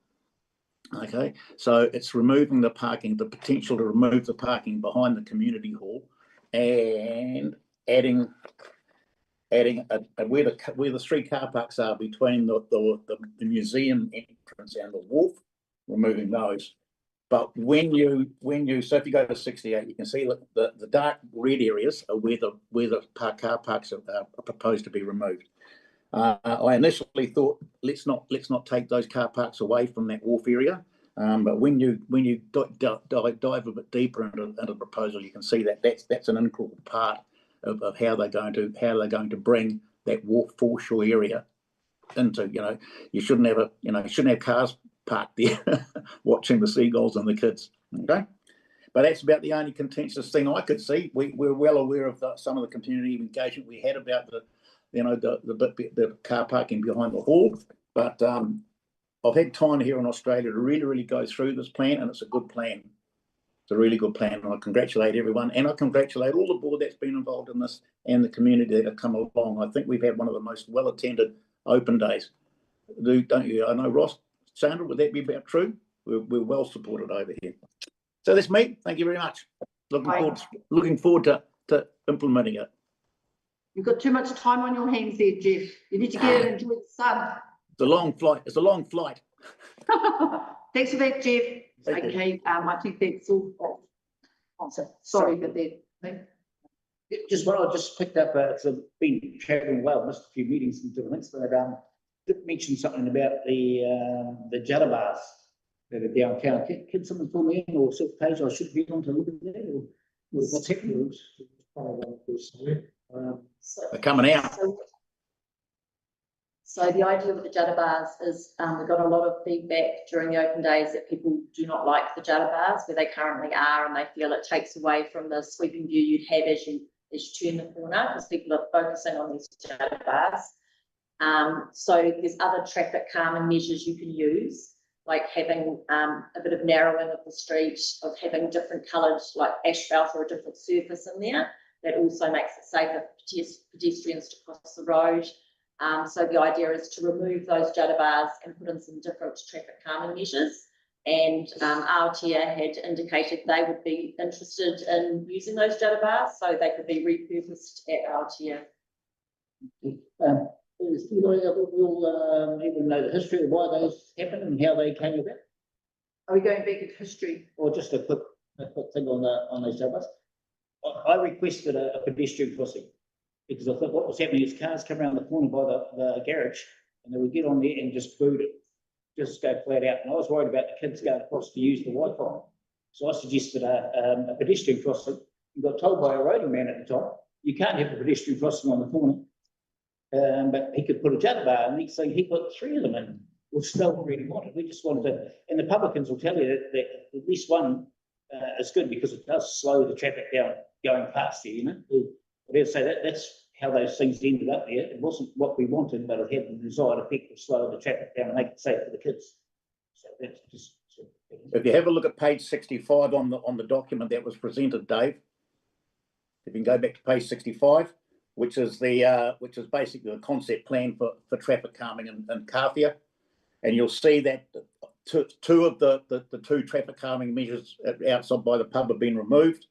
Okay, so it's removing the parking, the potential to remove the parking behind the community hall, and adding where the three car parks are between the museum entrance and the wharf, removing those. But when you so if you go to 68, you can see the dark red areas are where the car parks are proposed to be removed. I initially thought let's not take those car parks away from that wharf area, but when you dive a bit deeper into the proposal, you can see that that's an integral part of how they're going to bring that wharf foreshore area into. You shouldn't have cars parked there watching the seagulls and the kids. Okay. But that's about the only contentious thing I could see. We're well aware of some of the community engagement we had about the car parking behind the hall. But I've had time here in Australia to really go through this plan, and it's a good plan. It's a really good plan, and I congratulate everyone, and I congratulate all the board that's been involved in this and the community that have come along. I think we've had one of the most well-attended open days. Don't you? I know, Ross, Sandra, would that be about true? We're well supported over here. So that's me. Thank you very much. Looking forward to implementing it. You've got too much time on your hands there, Jeff. You need to get and enjoy the sun. It's a long flight. It's a long flight. Thanks for that, Jeff. Thank okay, I think that's all. Sorry for that. Just what I just picked up, it's been travelling well, missed a few meetings and different things, but did mention something about the Judder bars that are downtown. Can someone pull me in or set page I should be on to look at that, or what's happening? They're coming out. So the idea with the Judder bars is we got a lot of feedback during the open days that people do not like the Judder bars where they currently are, and they feel it takes away from the sweeping view you'd have as you turn the corner, because people are focusing on these Judder bars. So there's other traffic calming measures you can use, like having a bit of narrowing of the street, of having different coloured like asphalt or a different surface in there. That also makes it safer for pedestrians to cross the road. So the idea is to remove those Judder bars and put in some different traffic calming measures. And Aotea had indicated they would be interested in using those Judder bars, so they could be repurposed at Aotea. We'll even know the history of why those happened and how they came about. Are we going back into history? Or just a quick thing on those Judder bars. I requested a pedestrian crossing because I thought what was happening is cars come around the corner by the garage and they would get on there and just boot it, just go flat out. And I was worried about the kids going across to use the Wi-Fi. So I suggested a pedestrian crossing. You got told by a roading man at the time, you can't have a pedestrian crossing on the corner. But he could put a Judder bar, and next thing he put 3 of them in, which no one really wanted. We just wanted to, and the publicans will tell you that at least one is good because it does slow the traffic down going past there, But as I say, that's how those things ended up there. It wasn't what we wanted, but it had the desired effect of slowing the traffic down and make it safe for the kids. So that's just. If you have a look at page 65 on the document that was presented, Dave, if you can go back to page 65, which is basically the concept plan for traffic calming in Kāwhia, and you'll see that two of the two traffic calming measures outside by the pub have been removed,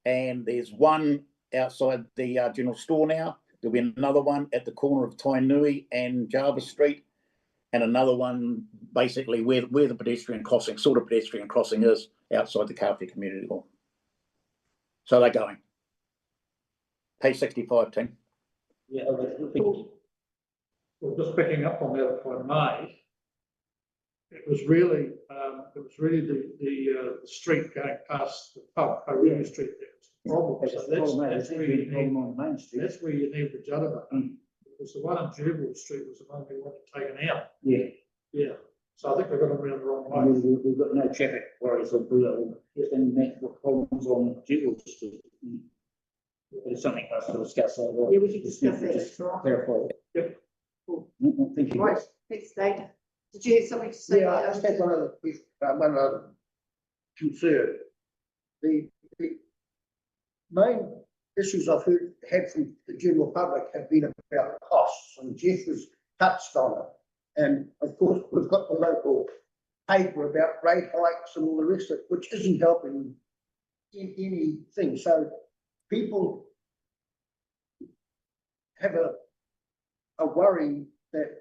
and there's one outside the general store now. There'll be another one at the corner of Tainui and Jarvis Street, and another one basically where the pedestrian crossing is outside the Kāwhia Community Hall. So they're going. Page 65, Tim. Yeah, Well, just picking up on that, if I may, it was really the street going past the pub, Kāwhia Street there. So that's where you need on Main Street. That's where you need the Judder bar. Because the one on Jewel Street was the one we wanted taken out. Yeah. Yeah. So I think we've got them around the wrong way. We've got no traffic worries or problems on Jewel Street. There's something for us to discuss. Yeah, we should discuss that. Just clarify. Yep. Cool. Thank you. Right, thanks, Dave. Did you have something to say? Yeah, I just had one other concern. The main issues I've had from the general public have been about costs, and Jeff has touched on it. And of course, we've got the local paper about rate hikes and all the rest of it, which isn't helping in anything. So people have a worry that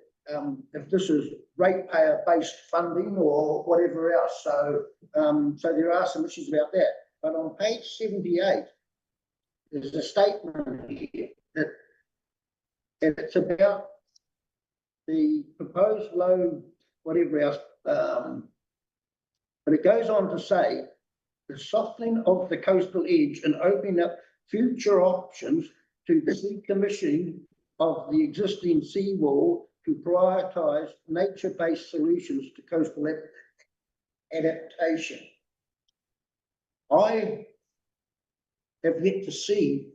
if this is ratepayer-based funding or whatever else. So, so there are some issues about that. But on page 78, there's a statement here that, and it's about the proposed low, whatever else, but it goes on to say the softening of the coastal edge and opening up future options to decommissioning of the existing seawall to prioritise nature-based solutions to coastal adaptation. I have yet to see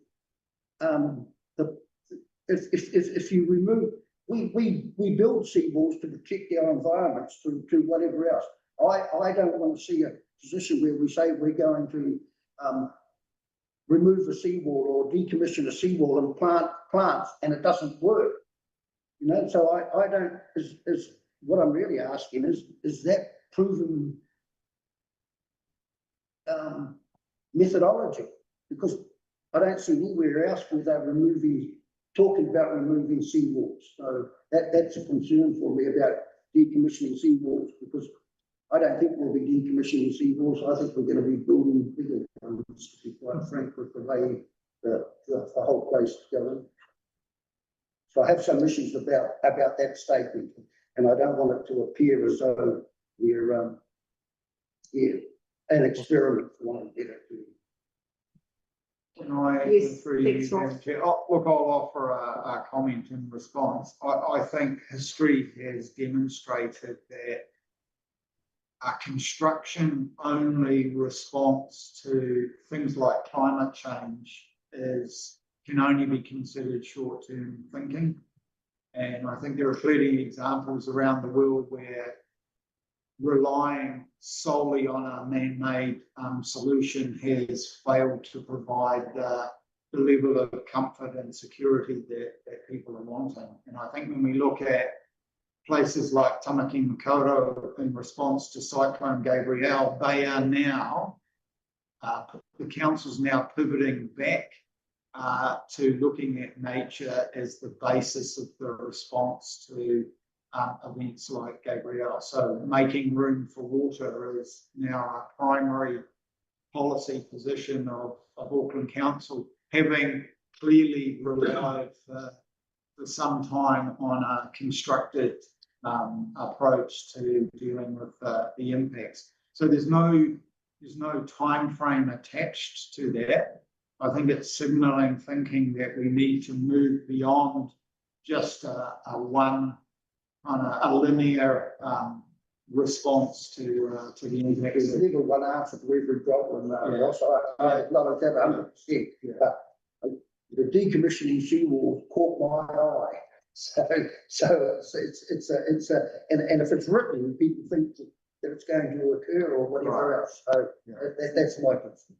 if you remove, we build seawalls to protect our environments, to whatever else. I don't want to see a position where we say we're going to remove a seawall or decommission a seawall and plant plants and it doesn't work. You know, so I don't, is what I'm really asking is that proven methodology? Because I don't see anywhere else where they're talking about removing seawalls. So that's a concern for me about decommissioning seawalls, because I don't think we'll be decommissioning seawalls. I think we're going to be building bigger ones, to be quite frank, with the way the whole place is going. So I have some issues about that statement, and I don't want it to appear as though we're an experiment, for want of better term. Can I, Yes, through thanks, you, Ross. Madam Chair? Look, I'll offer a comment in response. I think history has demonstrated that a construction-only response to things like climate change can only be considered short-term thinking. And I think there are plenty of examples around the world where relying solely on a man-made solution has failed to provide the level of comfort and security that people are wanting. And I think when we look at places like Tamaki Makaurau in response to Cyclone Gabrielle, they are now, the council's now pivoting back to looking at nature as the basis of the response to events like Gabrielle. So making room for water is now a primary policy position of Auckland Council, having clearly relied for some time on a constructed approach to dealing with the impacts. So there's no time frame attached to that. I think it's signalling thinking that we need to move beyond just a linear response to the impacts. There's never one answer to every problem. Ross. I acknowledge that 100%. But the decommissioning seawall caught my eye. So it's and if it's written, people think that it's going to occur or whatever else. So that's my concern.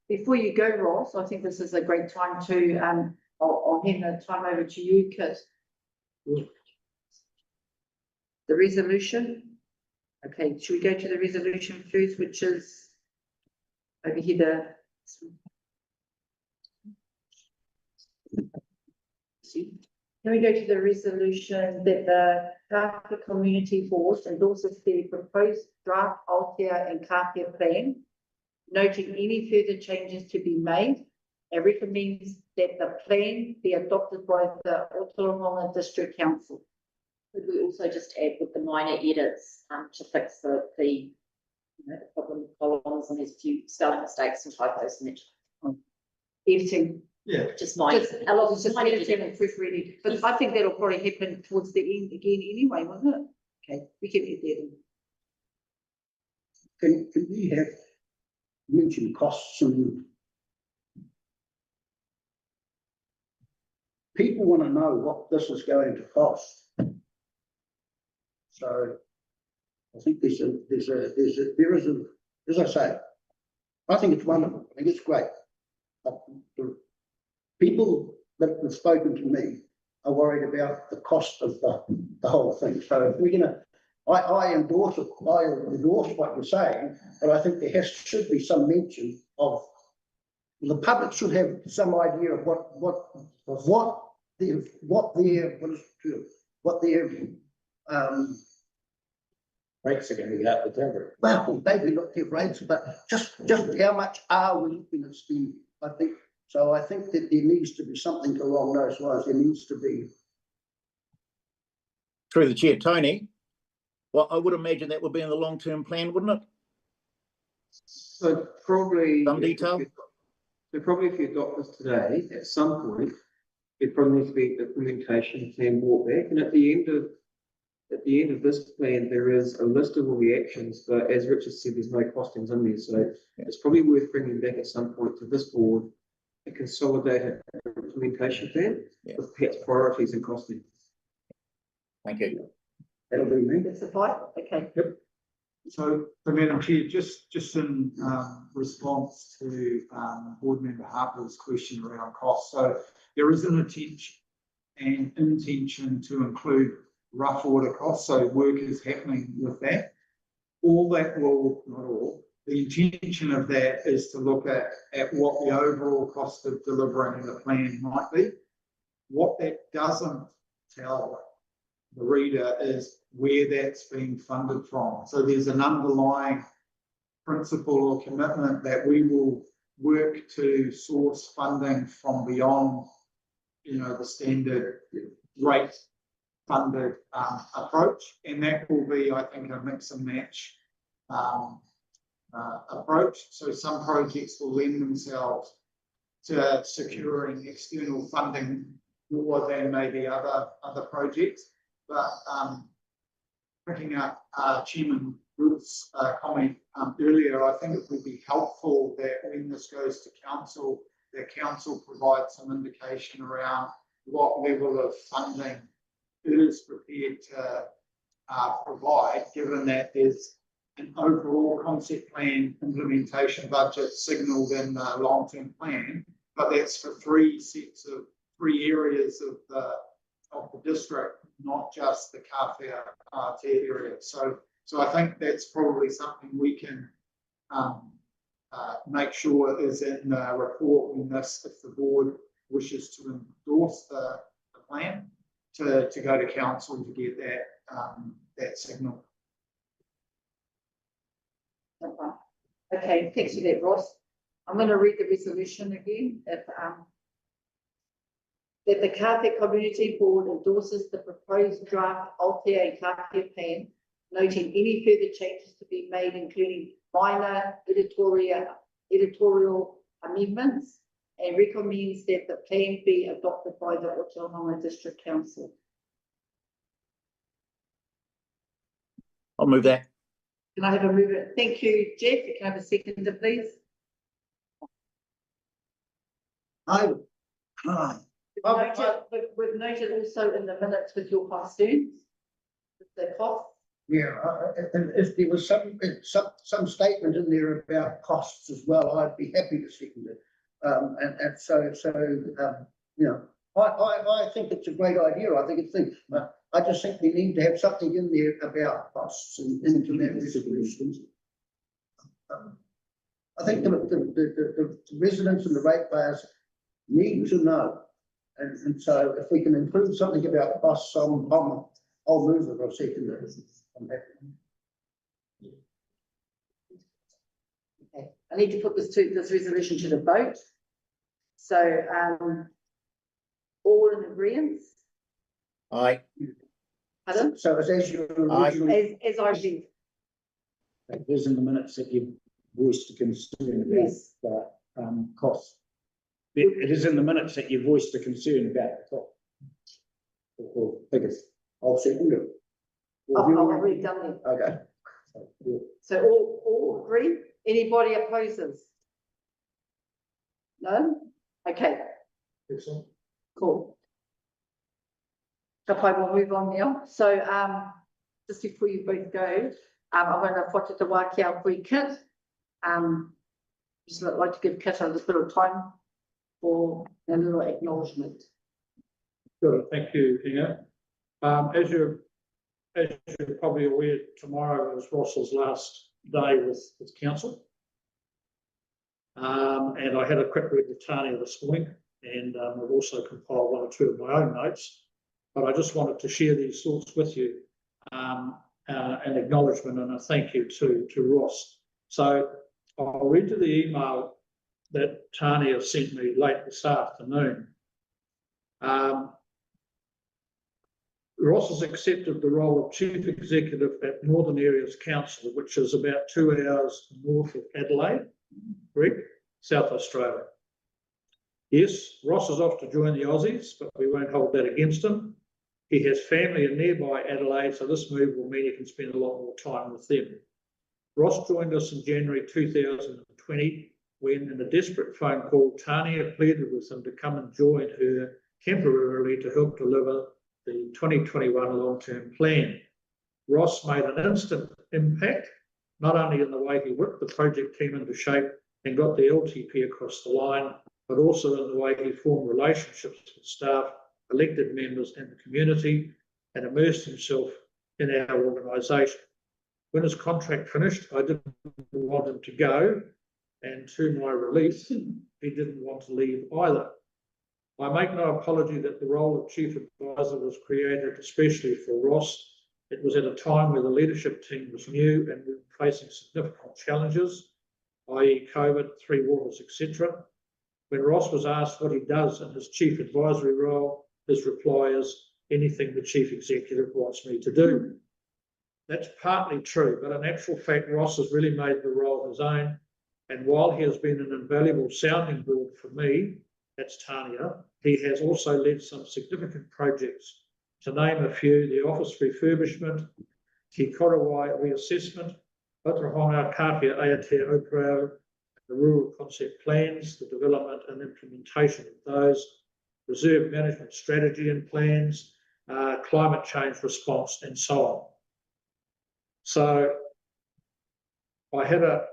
Before you go, Ross, I think this is a great time to, I'll hand the time over to you, Kit. The resolution. Okay, should we go to the resolution first, which is over here, Can we go to the resolution that the Kāwhia Community Board endorses the proposed draft Aotea and Kāwhia plan, noting any further changes to be made, and recommends that the plan be adopted by the Otorohanga District Council. Could we also just add with the minor edits to fix the problem with columns, and there's a few spelling mistakes and typos in it. Editing. Yeah. Just minor, Just a lot of just minor editing edits. and proofreading, but I think that'll probably happen towards the end again anyway, won't it? Okay, we can add that in. Can we have mentioned costs and people want to know what this is going to cost. So I think there is a, as I say, I think it's wonderful. I think it's great. But people that have spoken to me are worried about the cost of the whole thing. So if we're gonna, I endorse what you're saying, but I think there should be some mention of, the public should have some idea of what their Rates are gonna be up the timber. well, maybe not their rates, but just how much are we looking at spending? I think, so I think that there needs to be something along those lines. There needs to be. Through the chair, Tony, well, I would imagine that would be in the long-term plan, wouldn't it? So probably. Some detail? So probably if you adopt this today, at some point, it probably needs to be implementation plan brought back, and at the end of this plan, there is a list of all the actions, but as Richard said, there's no costings in there, so it's probably worth bringing back at some point to this board a consolidated implementation plan with perhaps priorities and costing. Thank you. That'll be me. That's a fight, okay. So, Madam Chair, just in response to Board Member Harper's question around costs, so there is an intention to include rough order costs, so work is happening with that. All that will, not all, the intention of that is to look at what the overall cost of delivering the plan might be. What that doesn't tell the reader is where that's being funded from. So there's an underlying principle or commitment that we will work to source funding from beyond, the standard rate funded approach, and that will be, I think, a mix and match approach. So some projects will lend themselves to securing external funding more than maybe other projects. But picking up Chairman Ruth's comment earlier, I think it would be helpful that when this goes to council, the council provides some indication around what level of funding it is prepared to provide, given that there's an overall concept plan implementation budget signalled in the long-term plan, but that's for three areas of the district, not just the Kāwhia area. So I think that's probably something we can make sure is in the report when if the board wishes to endorse the plan, to go to council to get that signal. Okay, thanks for that, Ross. I'm going to read the resolution again. That the Kāwhia Community Board endorses the proposed draft Aotea Kāwhia plan, noting any further changes to be made, including minor editorial amendments, and recommends that the plan be adopted by the Otahanga District Council. I'll move that. Can I have a mover? Thank you, Jeff. Can I have a seconder, please? We've noted also in the minutes with your concerns, the cost. Yeah, and if there was some statement in there about costs as well, I'd be happy to second it. And so I think it's a great idea. I think it's I just think we need to have something in there about costs and into that resolution. I think the residents and the ratepayers need to know. And so if we can include something about costs, I'll move it or second it. Okay, I need to put this resolution to the vote. So, all in agreement? Aye. Pardon? So as you originally. As I read. It is in the minutes that you voiced a concern Yes. about costs. It is in the minutes that you voiced a concern about the cost. Or figures. I'll second it. I've already done it. Okay. So all agree? Anybody opposes? No? Okay, Excellent. cool. So I will move on now. So just before you both go, I'm going to whata te wākia koe Kit. Just like to give Kit a little bit of time for a little acknowledgement. Good, thank you, Inga. As you're probably aware, tomorrow is Ross's last day with council. And I had a quick read with Tania this morning, and I've also compiled one or two of my own notes. But I just wanted to share these thoughts with you, an acknowledgement and a thank you to Ross. So I'll read you the email that Tania sent me late this afternoon. Ross has accepted the role of Chief Executive at Northern Areas Council, which is about 2 hours north of Adelaide, correct? South Australia. Yes, Ross is off to join the Aussies, but we won't hold that against him. He has family in nearby Adelaide, so this move will mean he can spend a lot more time with them. Ross joined us in January 2020 when, in a desperate phone call, Tania pleaded with him to come and join her temporarily to help deliver the 2021 long-term plan. Ross made an instant impact, not only in the way he whipped the project team into shape and got the LTP across the line, but also in the way he formed relationships with staff, elected members and the community, and immersed himself in our organisation. When his contract finished, I didn't want him to go, and to my relief, he didn't want to leave either. I make no apology that the role of Chief Advisor was created especially for Ross. It was at a time where the leadership team was new and we were facing significant challenges, i.e. COVID, 3 waters, etc. When Ross was asked what he does in his Chief Advisory role, his reply is, anything the Chief Executive wants me to do. That's partly true, but in actual fact, Ross has really made the role his own. And while he has been an invaluable sounding board for me, that's Tania, he has also led some significant projects. To name a few, the office refurbishment, Te Korawai reassessment, Otrahonga, Kāwhia, Aotea, Operau, the rural concept plans, the development and implementation of those, reserve management strategy and plans, climate change response, and so on. So I had a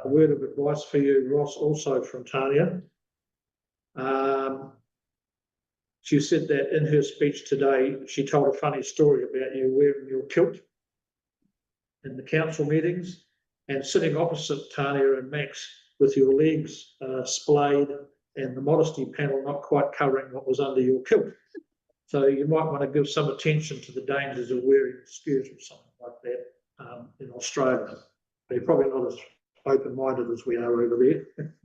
word of advice for you, Ross, also from Tania. She said that in her speech today, she told a funny story about you wearing your kilt in the council meetings and sitting opposite Tania and Max with your legs splayed and the modesty panel not quite covering what was under your kilt. So you might want to give some attention to the dangers of wearing a skirt or something like that in Australia. They're probably not as open-minded as we are over there.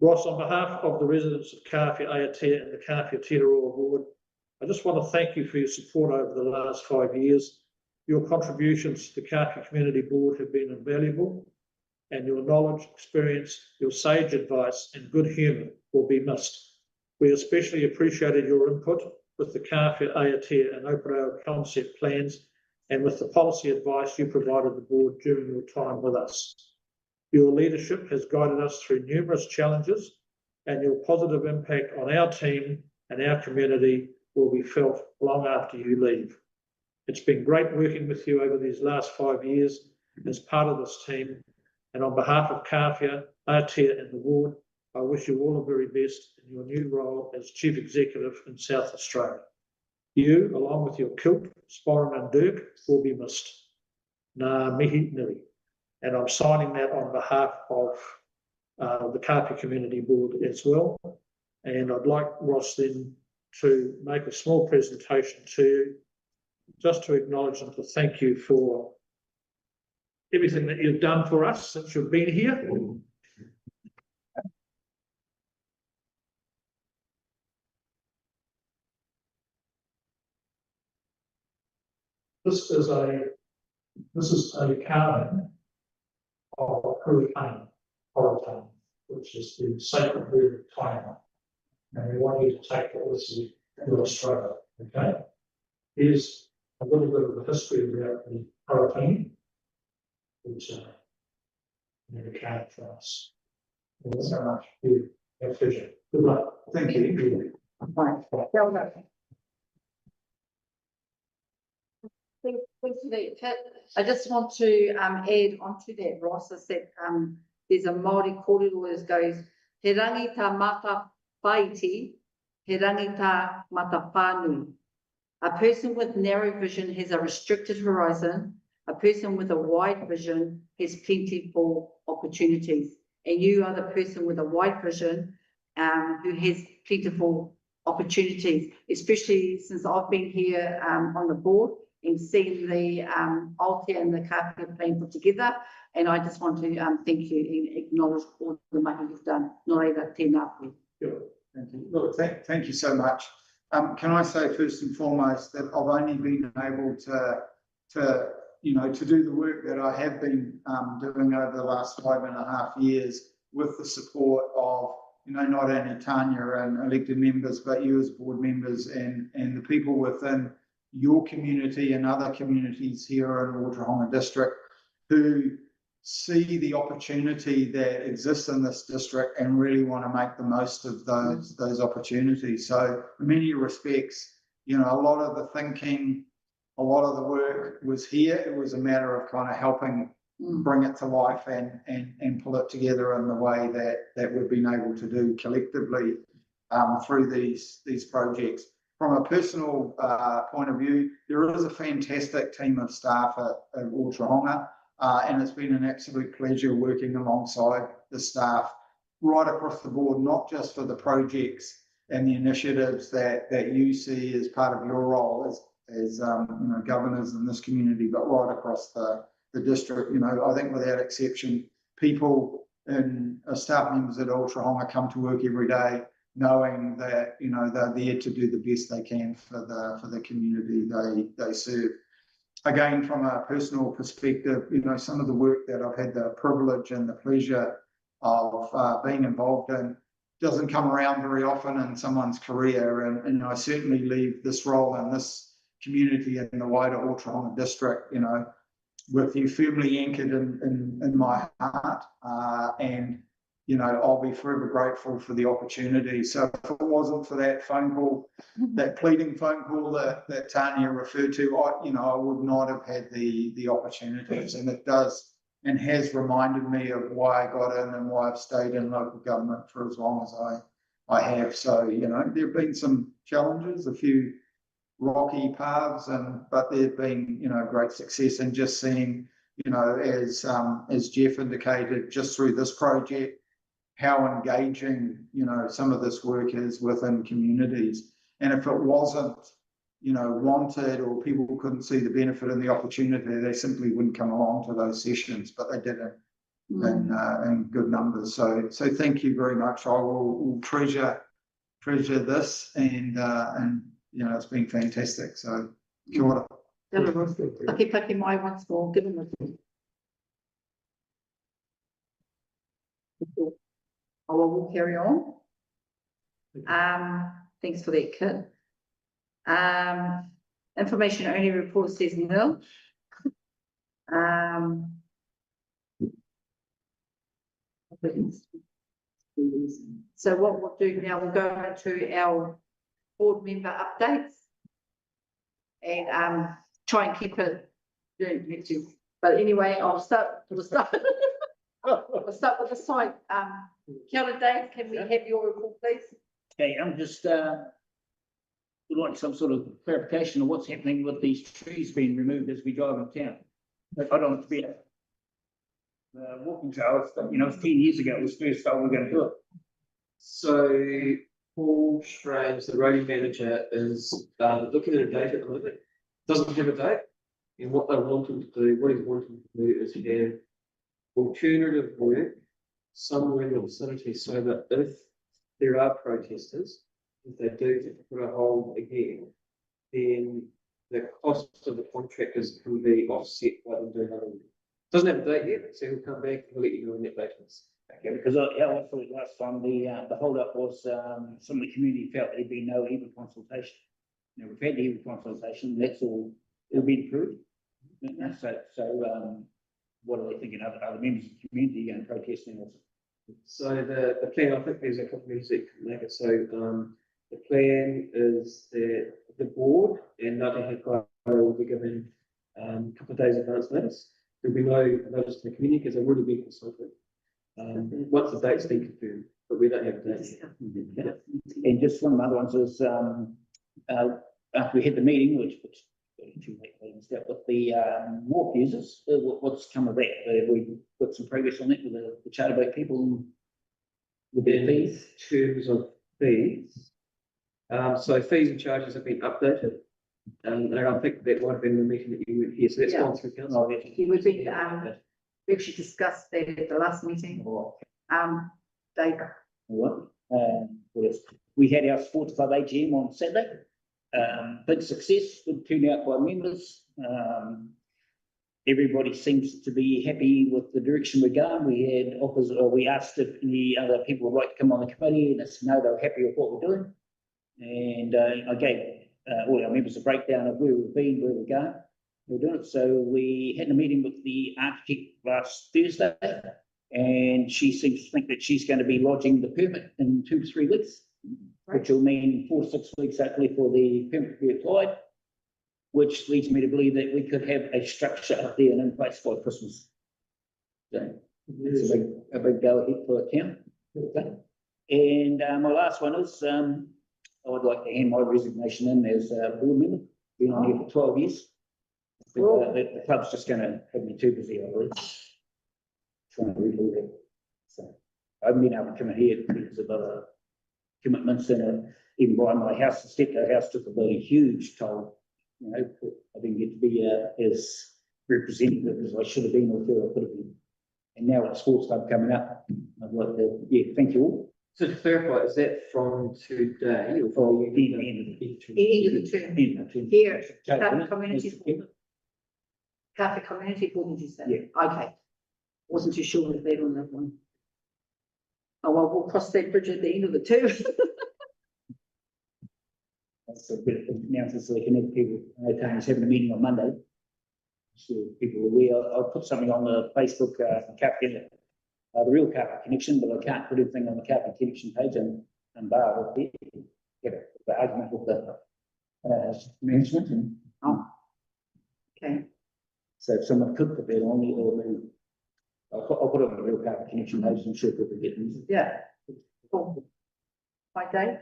Ross, on behalf of the residents of Kāwhia, Aotea and the Kāwhia Tiraroa Board, I just want to thank you for your support over the last 5 years. Your contributions to the Kāwhia Community Board have been invaluable, and your knowledge, experience, your sage advice and good humour will be missed. We especially appreciated your input with the Kāwhia, Aotea and Operau concept plans and with the policy advice you provided the board during your time with us. Your leadership has guided us through numerous challenges, and your positive impact on our team and our community will be felt long after you leave. It's been great working with you over these last 5 years as part of this team, and on behalf of Kāwhia, Aotea and the board, I wish you all the very best in your new role as Chief Executive in South Australia. You, along with your kilt, Sporran and Dirk, will be missed. Ngā mihi nui. And I'm signing that on behalf of the Kāwhia Community Board as well. And I'd like Ross then to make a small presentation to you, just to acknowledge and to thank you for everything that you've done for us since you've been here. This is a carving of Hurricane, which is the sacred bird of Tainga. And we want you to take it with you to Australia, okay? Here's a little bit of the history about the hurricane, which never came for us. Thank you so much. Our pleasure. Good luck. Thank you. Thanks for that, Kit. I just want to add onto that, Ross, is that there's a Māori kōrero that goes, He rangi tā mata whaiti, he rangi tā mata whānui. A person with narrow vision has a restricted horizon. A person with a wide vision has plentiful opportunities. And you are the person with a wide vision who has plentiful opportunities, especially since I've been here on the board and seen the Aotea and the Kāwhia plan put together. And I just want to thank you and acknowledge all the mahi you've done. Nō reira, tēnā koe. Thank you. Look, thank you so much. Can I say first and foremost that I've only been able to do the work that I have been doing over the last 5.5 years with the support of, not only Tanya and elected members, but you as board members and the people within your community and other communities here in Otorohanga District who see the opportunity that exists in this district and really want to make the most of those opportunities. So in many respects, a lot of the thinking, a lot of the work was here. It was a matter of kind of helping bring it to life and pull it together in the way that we've been able to do collectively through these projects. From a personal point of view, there is a fantastic team of staff at Otorohanga. And it's been an absolute pleasure working alongside the staff right across the board, not just for the projects and the initiatives that you see as part of your role as governors in this community, but right across the district. I think without exception, people and staff members at Otorohanga come to work every day knowing that they're there to do the best they can for the community they serve. Again, from a personal perspective, some of the work that I've had the privilege and the pleasure of being involved in doesn't come around very often in someone's career. And I certainly leave this role in this community and the wider Otorohanga district, with you firmly anchored in my heart. And I'll be forever grateful for the opportunity. So if it wasn't for that phone call, that pleading phone call that Tanya referred to, I would not have had the opportunities. And it does and has reminded me of why I got in and why I've stayed in local government for as long as I have. So, there have been some challenges, a few rocky paths, but there've been, great success in just seeing, as Jeff indicated, just through this project, how engaging, some of this work is within communities. And if it wasn't, wanted or people couldn't see the benefit and the opportunity, they simply wouldn't come along to those sessions, but they did it in good numbers. So thank you very much. I will treasure this and it's been fantastic. So kia ora. Paki mai once more, give him a we'll carry on. Thanks for that, Kit. Information only report says nil. So what we'll do now, we'll go into our board member updates and try and keep it. But anyway, I'll start. We'll start with the site. Kia ora, Dave, can we have your report, please? Okay, I'm just would like some sort of clarification of what's happening with these trees being removed as we drive in town. I don't want it to be a walking trail, but 10 years ago it was first time we're going to do it. So Paul Strange, the roadie manager, is looking at a date at the moment. Doesn't have a date, and what he's wanting to do is have alternative work somewhere in the vicinity, so that if there are protesters, if they do get to put a hold again, then the cost of the contractors can be offset by them doing other work. Doesn't have a date yet, so he'll come back and we'll let you know on that basis. Okay, because how I thought last time the hold up was some of the community felt there'd be no even consultation. We've had the even consultation, that's all, it'll be approved. So what are they thinking of other members of the community and protesting also? So the plan, I think there's a couple of meetings that can make it. So the plan is that the board and Ngāti Hakaia will be given a couple of days advance notice. There'll be no notice to the community because they've already been consulted. Once the date's been confirmed, but we don't have that. And just one of the other ones is, after we had the meeting, which with the, wharf users, what's come of that? We got some progress on that with the charter boat people with their fees. In terms of fees, so fees and charges have been updated. And I think that might have been the meeting that you were here, so that's Yeah. gone through council. He would be, we actually discussed that at the last meeting. They, What else? We had our sports club AGM on Saturday. Big success, good turnout by members. Everybody seems to be happy with the direction we're going. We had offers, or we asked if any other people would like to come on the committee, and it's no, they were happy with what we're doing. And I gave all our members a breakdown of where we've been, where we're going. We're doing it. So we had a meeting with the architect last Thursday, and she seems to think that she's going to be lodging the permit in 2 to 3 weeks, which will mean 4 to 6 weeks hopefully for the permit to be applied, which leads me to believe that we could have a structure up there and in place by Christmas. So it's a big go ahead for a town. And my last one is, I would like to hand my resignation in as a board member. Been on here for 12 years. The club's just going to have me too busy, I believe. Trying to rebuild it. So I haven't been able to come in here because of other commitments, and even buying my house, the Steptoe house took a bloody huge toll. You know, I didn't get to be as representative as I should have been or feel I could have been. And now with the sports club coming up, I'd like to, thank you all. So to clarify, is that from today or For from the end of the end of the term. term. Here, Okay, Kāwhia Community Mr. Board. Kāwhia Community Board, did you say? Yeah. Okay. Wasn't too sure if they on that one. Oh, well, we'll cross that bridge at the end of the term. That's a bit of announcements so they can have people, Tony's having a meeting on Monday. So people are aware. I'll put something on the Facebook, Kāwhia, the real Kāwhia connection, but I can't put anything on the Kāwhia connection page and bar with the argument with the management. And Okay, so if someone could put that on the, or the, I'll put it on the real Kāwhia connection page. I'm sure people get these. yeah. Cool. Bye, Dave.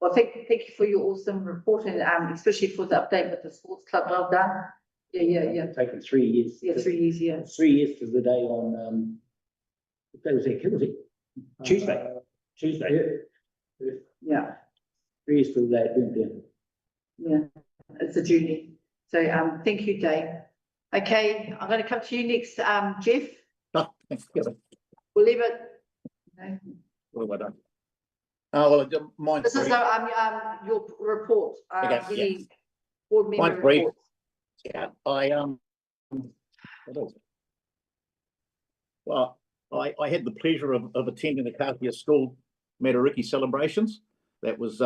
Well, thank you for your awesome report, and especially for the update with the sports club. Well done. Yeah. Taken 3 years. Yeah, 3 years, yeah. 3 years to the day on, what day was that? Was it Tuesday? Tuesday. Yeah, 3 years to the day it went down. yeah. It's a journey. So, thank you, Dave. Okay, I'm going to come to you next, Jeff. Oh, thanks. We'll leave it. No. What have I done? Well, mine's This is brief. your report. Okay, Any board member Mine's brief. reports. Yeah, what else? Well, I had the pleasure of attending the Kāwhia School Matariki celebrations. That was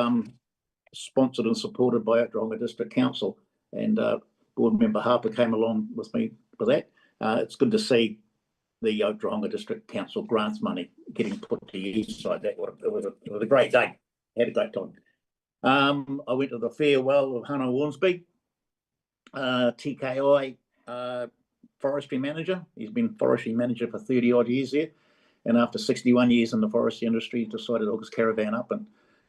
sponsored and supported by Otaronga District Council, and board member Harper came along with me for that. It's good to see the Otaronga District Council grants money getting put to use like that. It was a great day. Had a great time. I went to the farewell of Hannah Ormsby, TKI forestry manager. He's been forestry manager for 30 odd years there, and after 61 years in the forestry industry, he decided to hook his caravan up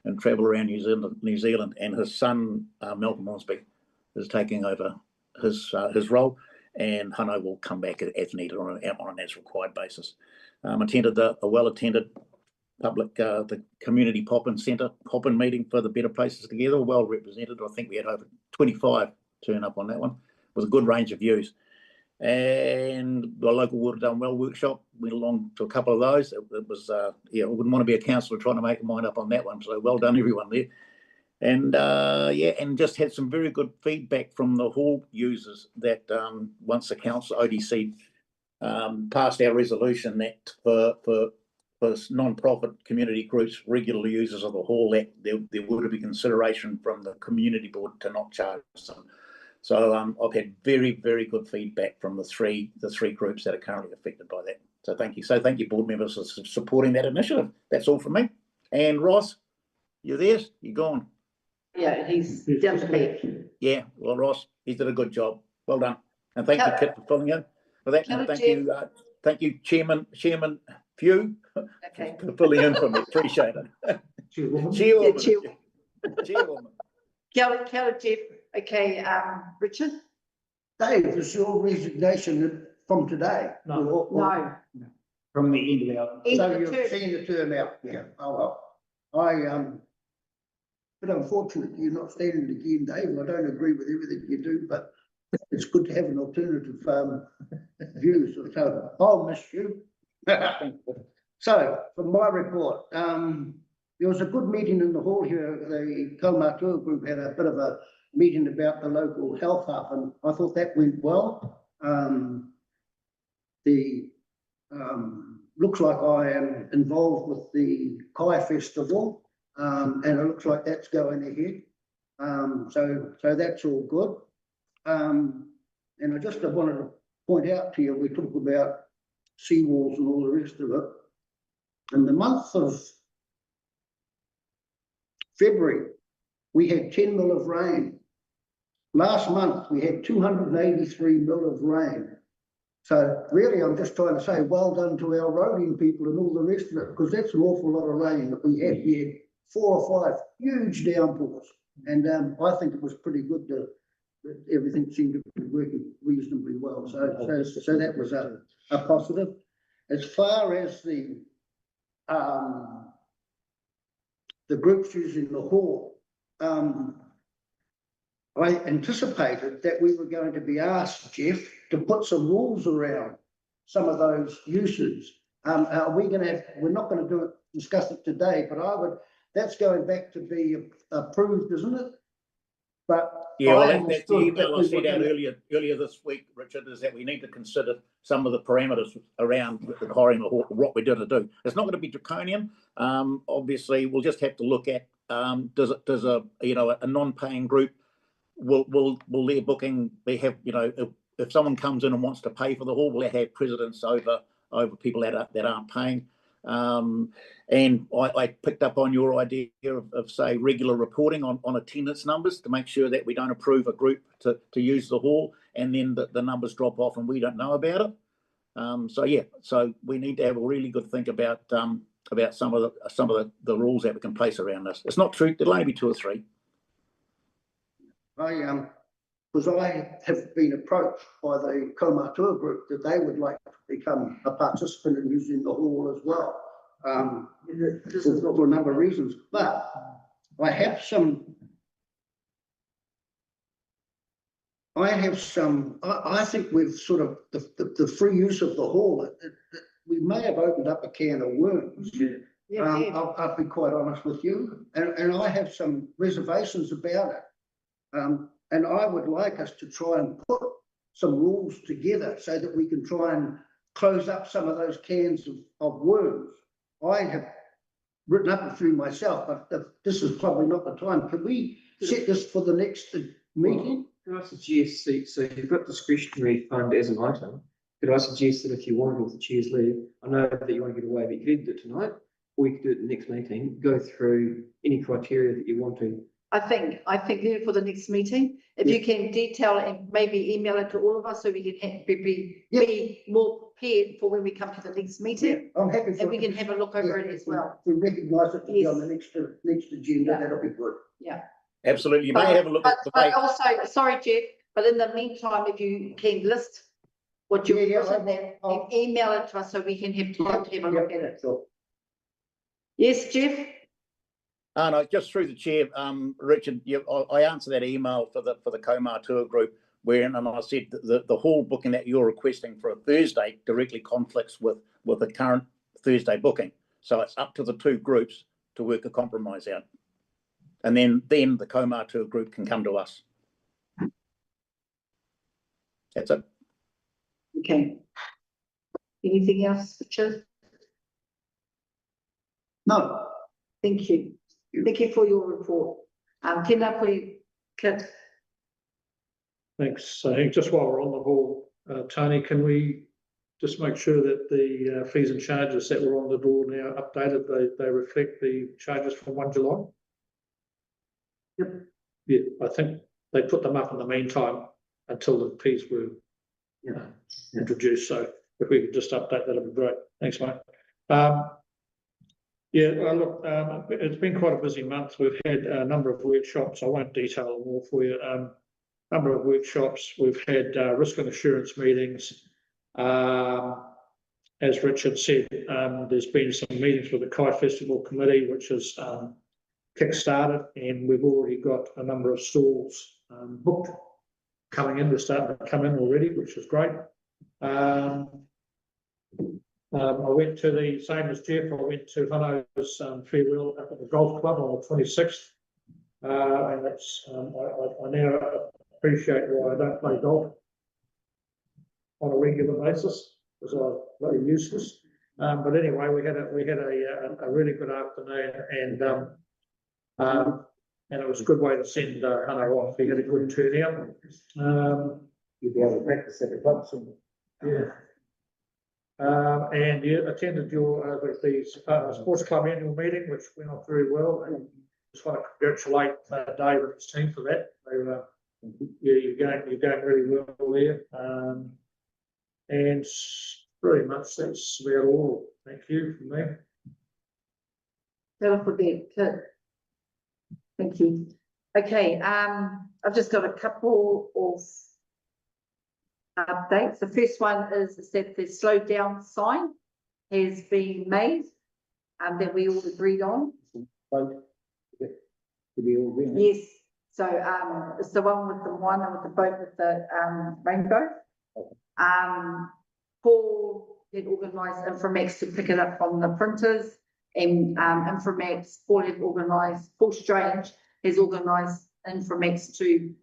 and travel around New Zealand. And his son Malcolm Ormsby is taking over his role, and Hannah will come back as needed on an as required basis. Attended a well-attended public, the community pop-in centre pop-in meeting for the Better Places Together, well represented. I think we had over 25 turn up on that one. It was a good range of views. And the local Water Done Well workshop, went along to a couple of those. It was, I wouldn't want to be a councillor trying to make a mind up on that one. So well done, everyone there. And and just had some very good feedback from the hall users that once the council ODC passed our resolution that for non-profit community groups, regular users of the hall, that there would be consideration from the community board to not charge them. So I've had very, very good feedback from the three groups that are currently affected by that. So thank you. So thank you, board members, for supporting that initiative. That's all from me. And Ross, you're there? You're gone. Yeah, he's down the back. Yeah, well, Ross, he did a good job. Well done. And thank you, Kit, for filling in for that. And thank you, Chairman Few, Okay. for filling in for me, appreciate it. Chairwoman. Chairwoman. Yeah, Chairwoman. Kia ora, Jeff. Okay, Richard? Dave, is your resignation from today? No. Or- No. From the end of our. End So of you've term. seen the term out, yeah, oh well. But unfortunately, you're not standing again, Dave, I don't agree with everything you do, but it's good to have an alternative, view, so I'll miss you. So, from my report, there was a good meeting in the hall here, the Kaumātua group had a bit of a meeting about the local health hub, and I thought that went well. Looks like I am involved with the Kai Festival, and it looks like that's going ahead. So that's all good. And I just wanted to point out to you, we talk about seawalls and all the rest of it. In the month of February, we had 10 mil of rain. Last month, we had 283 mil of rain. So really, I'm just trying to say well done to our roading people and all the rest of it, because that's an awful lot of rain that we had. We had 4 or 5 huge downpours, and I think it was pretty good that everything seemed to be working reasonably well. So that was a positive. As far as the groups using the hall, I anticipated that we were going to be asked, Jeff, to put some rules around some of those uses. Are we going to have, we're not going to discuss it today, but that's going back to be approved, isn't it? But Yeah, well, I that's the understood email that I we sent were out gonna- earlier this week, Richard, is that we need to consider some of the parameters around hiring what we're going to do. It's not going to be draconian. Obviously, we'll just have to look at does a a non-paying group will their booking have if someone comes in and wants to pay for the hall, will it have precedence over people that aren't paying? And I picked up on your idea of say regular reporting on attendance numbers to make sure that we don't approve a group to use the hall and then the numbers drop off and we don't know about it. So we need to have a really good think about some of the rules that we can place around this. It's not true, it'll only be 2 or 3. Because I have been approached by the Kaumātua group that they would like to become a participant in using the hall as well. For a number of reasons, but I have some. I think we've sort of the free use of the hall. We may have opened up a can of worms. I'll be quite honest with you, and I have some reservations about it. And I would like us to try and put some rules together so that we can try and close up some of those cans of worms. I have written up a few myself, but this is probably not the time. Can we set this for the next meeting? Could I suggest, so you've got discretionary fund as an item, could I suggest that if you want, with the chair's leave, I know that you want to get away, but you could do it tonight, or you could do it in the next meeting, go through any criteria that you want to. I think leave it for the next meeting. If you can detail it and maybe email it to all of us so we can be more prepared for when we come to the next meeting. I'm happy for And we can have a look over it as well. We recognise it to be on the next agenda, Yeah. that'll be good. Yeah. Absolutely, you may have a look at the But also, sorry, Jeff, but in the meantime, if you can list what you've written there, and email it to us so we can have time to have a look at it. Sure. Yes, Jeff? No, just through the chair, Richard, I answered that email for the Kaumātua group, and I said the hall booking that you're requesting for a Thursday directly conflicts with the current Thursday booking. So it's up to the 2 groups to work a compromise out. And then the Kaumātua group can come to us. That's it. Okay. Anything else, Richard? No. Thank you. Thank you for your report. Tēnā koe, Kit. Thanks. I think just while we're on the hall, Tony, can we just make sure that the fees and charges that were on the door now updated, they reflect the charges from 1 July? Yep. Yeah, I think they put them up in the meantime until the fees were introduced. So if we could just update, that'd be great. Thanks, mate. Yeah, well, look, it's been quite a busy month. We've had a number of workshops. I won't detail them all for you. Number of workshops. We've had risk and assurance meetings. As Richard said, there's been some meetings with the Kai Festival Committee, which has kick-started, and we've already got a number of stalls booked coming in. They're starting to come in already, which is great. I went to the same as Jeff. I went to Hano's farewell up at the golf club on the 26th, and that's I now appreciate why I don't play golf on a regular basis because I'm very useless. But anyway, we had a really good afternoon, and it was a good way to send Hano off. He had a good turnout. You'll be able to practice at the club soon. Yeah. And you attended your the sports club annual meeting, which went off very well. And just want to congratulate Dave and his team for that. You're going really well there. And pretty much that's about all. Thank you from me. Don't forget, thank you. Okay, I've just got a couple of updates. The first one is that the slow down sign has been made that we all agreed on. Yes, so it's the one with the boat with the rainbow. Paul had organised Infomax to pick it up from the printers, and Paul Strange has organised Infomax to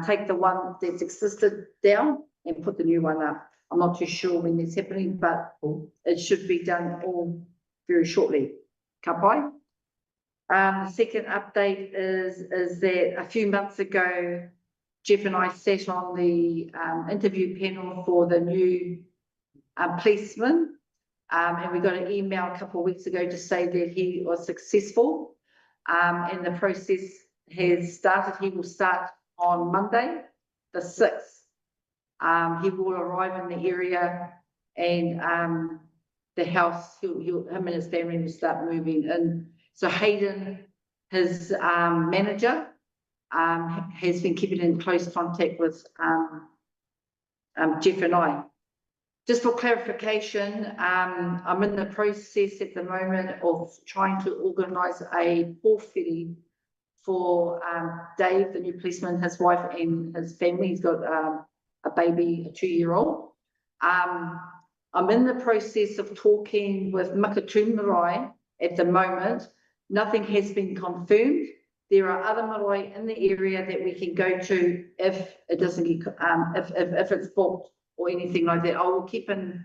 take the one that's existed down and put the new one up. I'm not too sure when this is happening, but it should be done all very shortly. Kāwhia. The second update is that a few months ago, Jeff and I sat on the interview panel for the new policeman, and we got an email a couple of weeks ago to say that he was successful, and the process has started. He will start on Monday, the 6th. He will arrive in the area, and the house, him and his family will start moving in. So Hayden, his manager, has been keeping in close contact with Jeff and I. Just for clarification, I'm in the process at the moment of trying to organise a pōwhiri for Dave, the new policeman, his wife and his family. He's got a baby, a 2-year-old. I'm in the process of talking with Makatū Marae at the moment. Nothing has been confirmed. There are other marae in the area that we can go to if it doesn't get, if it's booked or anything like that. I will keep in,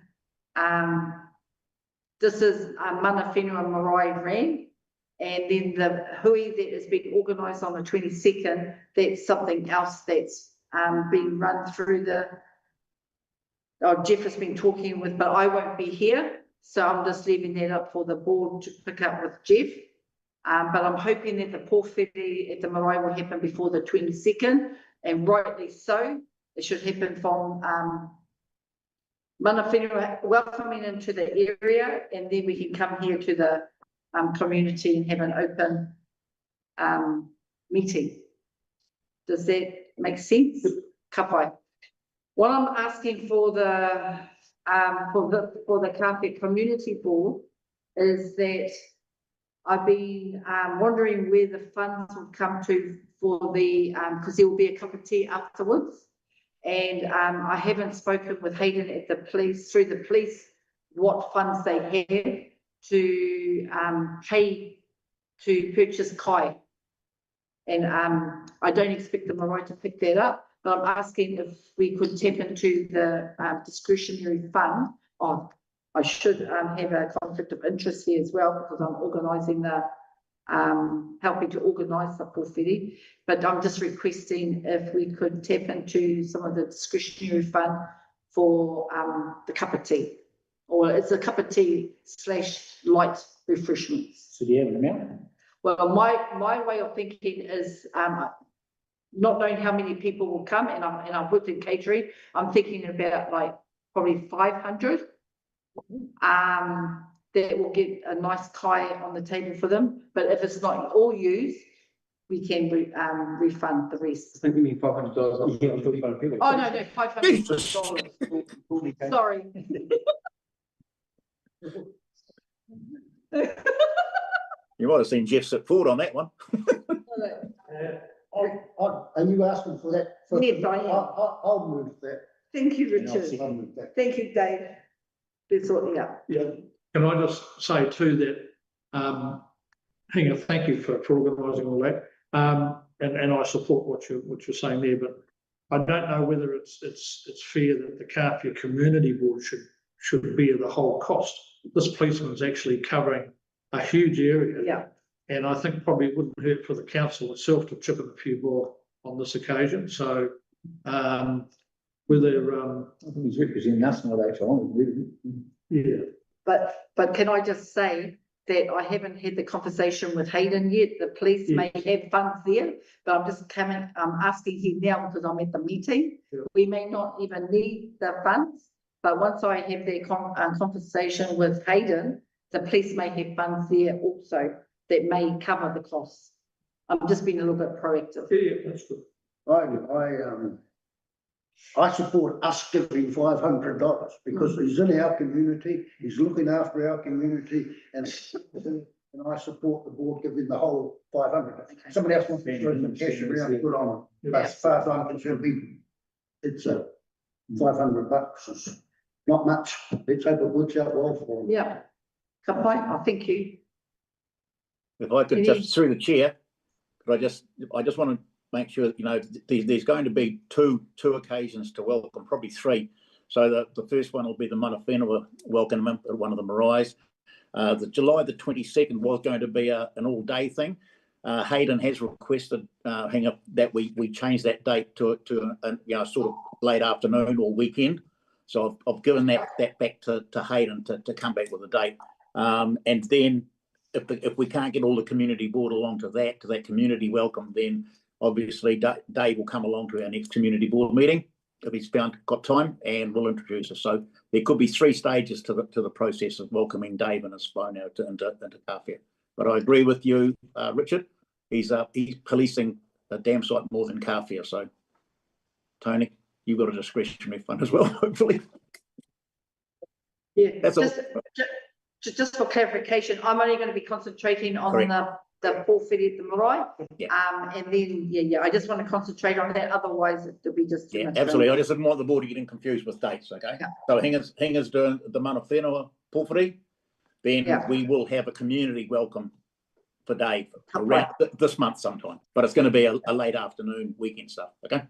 this is Mana Whenua Marae Rang, and then the hui that is being organised on the 22nd, that's something else that's being run through Jeff has been talking with, but I won't be here. So I'm just leaving that up for the board to pick up with Jeff. But I'm hoping that the pōwhiri at the marae will happen before the 22nd, and rightly so. It should happen from Mana Whenua welcoming into the area, and then we can come here to the community and have an open meeting. Does that make sense? Kāwhia. What I'm asking for the Kāwhia Community Board is that I've been wondering where the funds will come to for the, because there will be a cup of tea afterwards. And I haven't spoken with Hayden at the police, through the police, what funds they have to pay to purchase kai. And I don't expect the marae to pick that up, but I'm asking if we could tap into the discretionary fund. Oh, I should have a conflict of interest here as well, because I'm organising the, helping to organise the pōwhiri. But I'm just requesting if we could tap into some of the discretionary fund for the cup of tea. Or it's a cup of tea / light refreshments. So do you have an amount? Well, my way of thinking is not knowing how many people will come, and I've worked in catering. I'm thinking about like probably 500. that will get a nice kai on the table for them, but if it's not all used, we can refund the rest. I think we mean $500. Yeah, I thought about it. Oh, no, $500. Sorry. You might have seen Jeff sit forward on that one. Are you asking for that? Yes, I am. I'll move that. Thank you, And I'll Richard. I'll move that. Thank you, Dave. Let's sort it out. Yeah, can I just say too that, hang on, thank you for organising all that. And I support what you're saying there, but I don't know whether it's fair that the Kāwhia Community Board should bear the whole cost. This policeman's actually covering a huge area. Yeah. And I think probably it wouldn't hurt for the council itself to chip in a few more on this occasion. So, whether, I think he's representing us, not actually. yeah. But can I just say that I haven't had the conversation with Hayden yet. The police may have funds there, but I'm just asking him now because I'm at the meeting. Yeah. We may not even need the funds, but once I have the conversation with Hayden, the police may have funds there also that may cover the costs. I'm just being a little bit proactive. Yeah, that's good. I support us giving $500 because he's in our community, he's looking after our community, and I support the board giving the whole 500. Somebody else wants to throw some cash around, good on them. But as far as I'm concerned, it's a $500. It's not much. Let's hope it works out well for them. Yeah. Ka pai, oh, thank you. If I could just, through the chair, I just want to make sure that, you know, there's going to be two occasions to welcome, probably three. So the first one will be the mana whenua welcome at one of the maraes. The July the 22nd was going to be an all-day thing. Hayden has requested that we change that date to a you know, sort of late afternoon or weekend. So I've given that back to Hayden to come back with a date. And then if we can't get all the community board along to that community welcome, then obviously Dave will come along to our next community board meeting if he's got time, and we'll introduce us. So there could be three stages to the process of welcoming Dave and his phone out into Kāwhia. But I agree with you, Richard. He's policing a damn sight more than Kāwhia. So Tony, you've got a discretionary fund as well, hopefully. Yeah, That's all. Just for clarification, I'm only going to be concentrating on the forfeit at the marae. Yeah. And then, I just want to concentrate on that. Otherwise, it'll be just too much. Absolutely. I just didn't want the board getting confused with dates. Okay. Yeah. So Hinga's doing the mana whenua porphyry. Then we will have a community welcome for Dave around this month sometime. But it's going to be a late afternoon weekend stuff. Okay.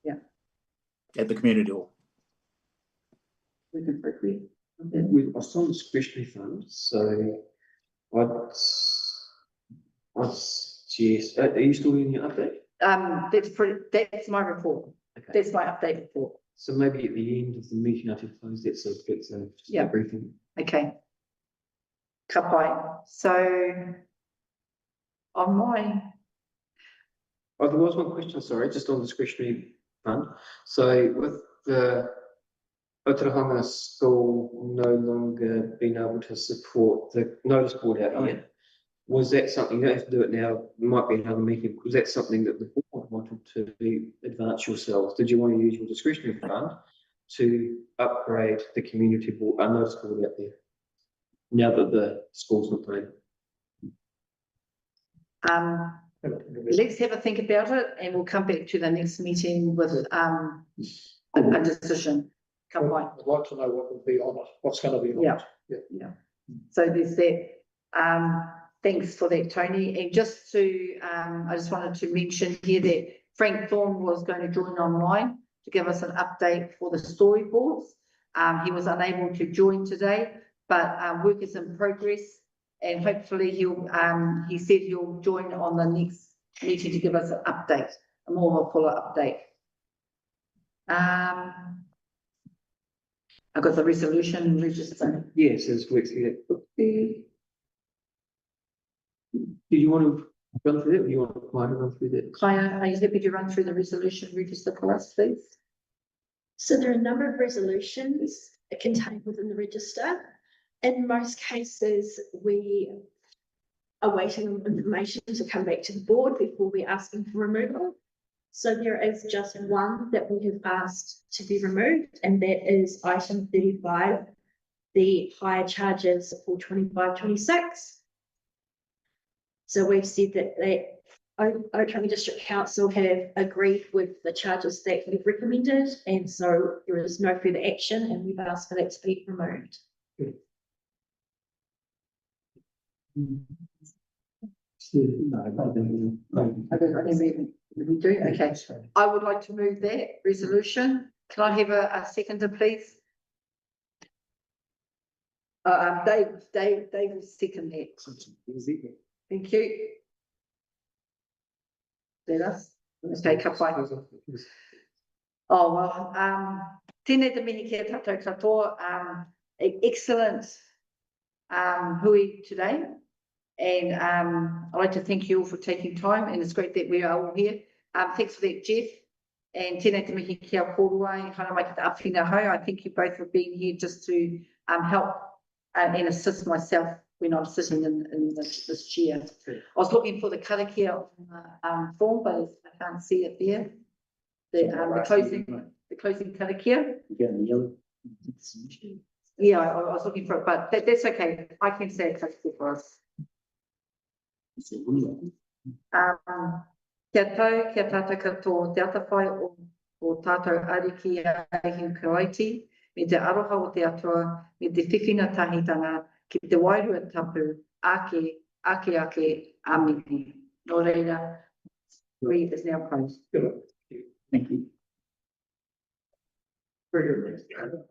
Yeah. At the community hall. We can agree. I still on discretionary funds, so I'd suggest, are you still doing your update? That's my report. Okay. That's my update report. So maybe at the end of the meeting, I should close that, so it's a briefing. Okay. Ka pai. So on my, Oh, there was one question, sorry, just on discretionary fund. So with the Otahanga school no longer being able to support the notice board out here, was that something, you don't have to do it now, it might be another meeting, was that something that the board wanted to advance yourselves? Did you want to use your discretionary fund to upgrade the community board, notice board out there, now that the school's not playing? let's have a think about it and we'll come back to the next meeting with a decision. Ka pai. I'd like to know what will be on it, what's going to be on it. Yeah. So there's that. Thanks for that, Tony. And just to, I just wanted to mention here that Frank Thorne was going to join online to give us an update for the storyboards. He was unable to join today, but work is in progress, and hopefully he said he'll join on the next meeting to give us an update, a more of a fuller update. I've got the resolution register. Yes, it's works here. Do you want to run through that, or do you want to run through that? Kaya, are you happy to run through the resolution register for us, please? So there are a number of resolutions contained within the register. In most cases, we are waiting on information to come back to the board before we ask them for removal. So there is just one that we have asked to be removed, and that is item 35, the higher charges for 25-26. So we've said that Otago District Council have agreed with the charges that we've recommended, and so there is no further action, and we've asked for that to be removed. We do, okay. I would like to move that resolution. Can I have a seconder, please? Dave will second that. Thank you. Let us, okay, Kāwhia. Oh, well, tēnei te mihi kia tātou katoa, excellent, hui today. And, I'd like to thank you all for taking time, and it's great that we are all here. Thanks for that, Jeff. And tēnei te mihi kia kōrua, hana mai ki te awhina hau. I think you both have been here just to, help and assist myself when I'm sitting in this chair. I was looking for the karakia on the form, but I can't see it there. The closing karakia. Yeah, I was looking for it, but that's okay. I can say it for us. Kia tau, kia tātou katoa, te atawhai o tātou ariki a Hiu Karaiti, me te aroha o te atua, me te whiwhina tahitanga, ki te wairua tapu, ake, amihi. Nō reira, read is now closed. Thank you. Very good.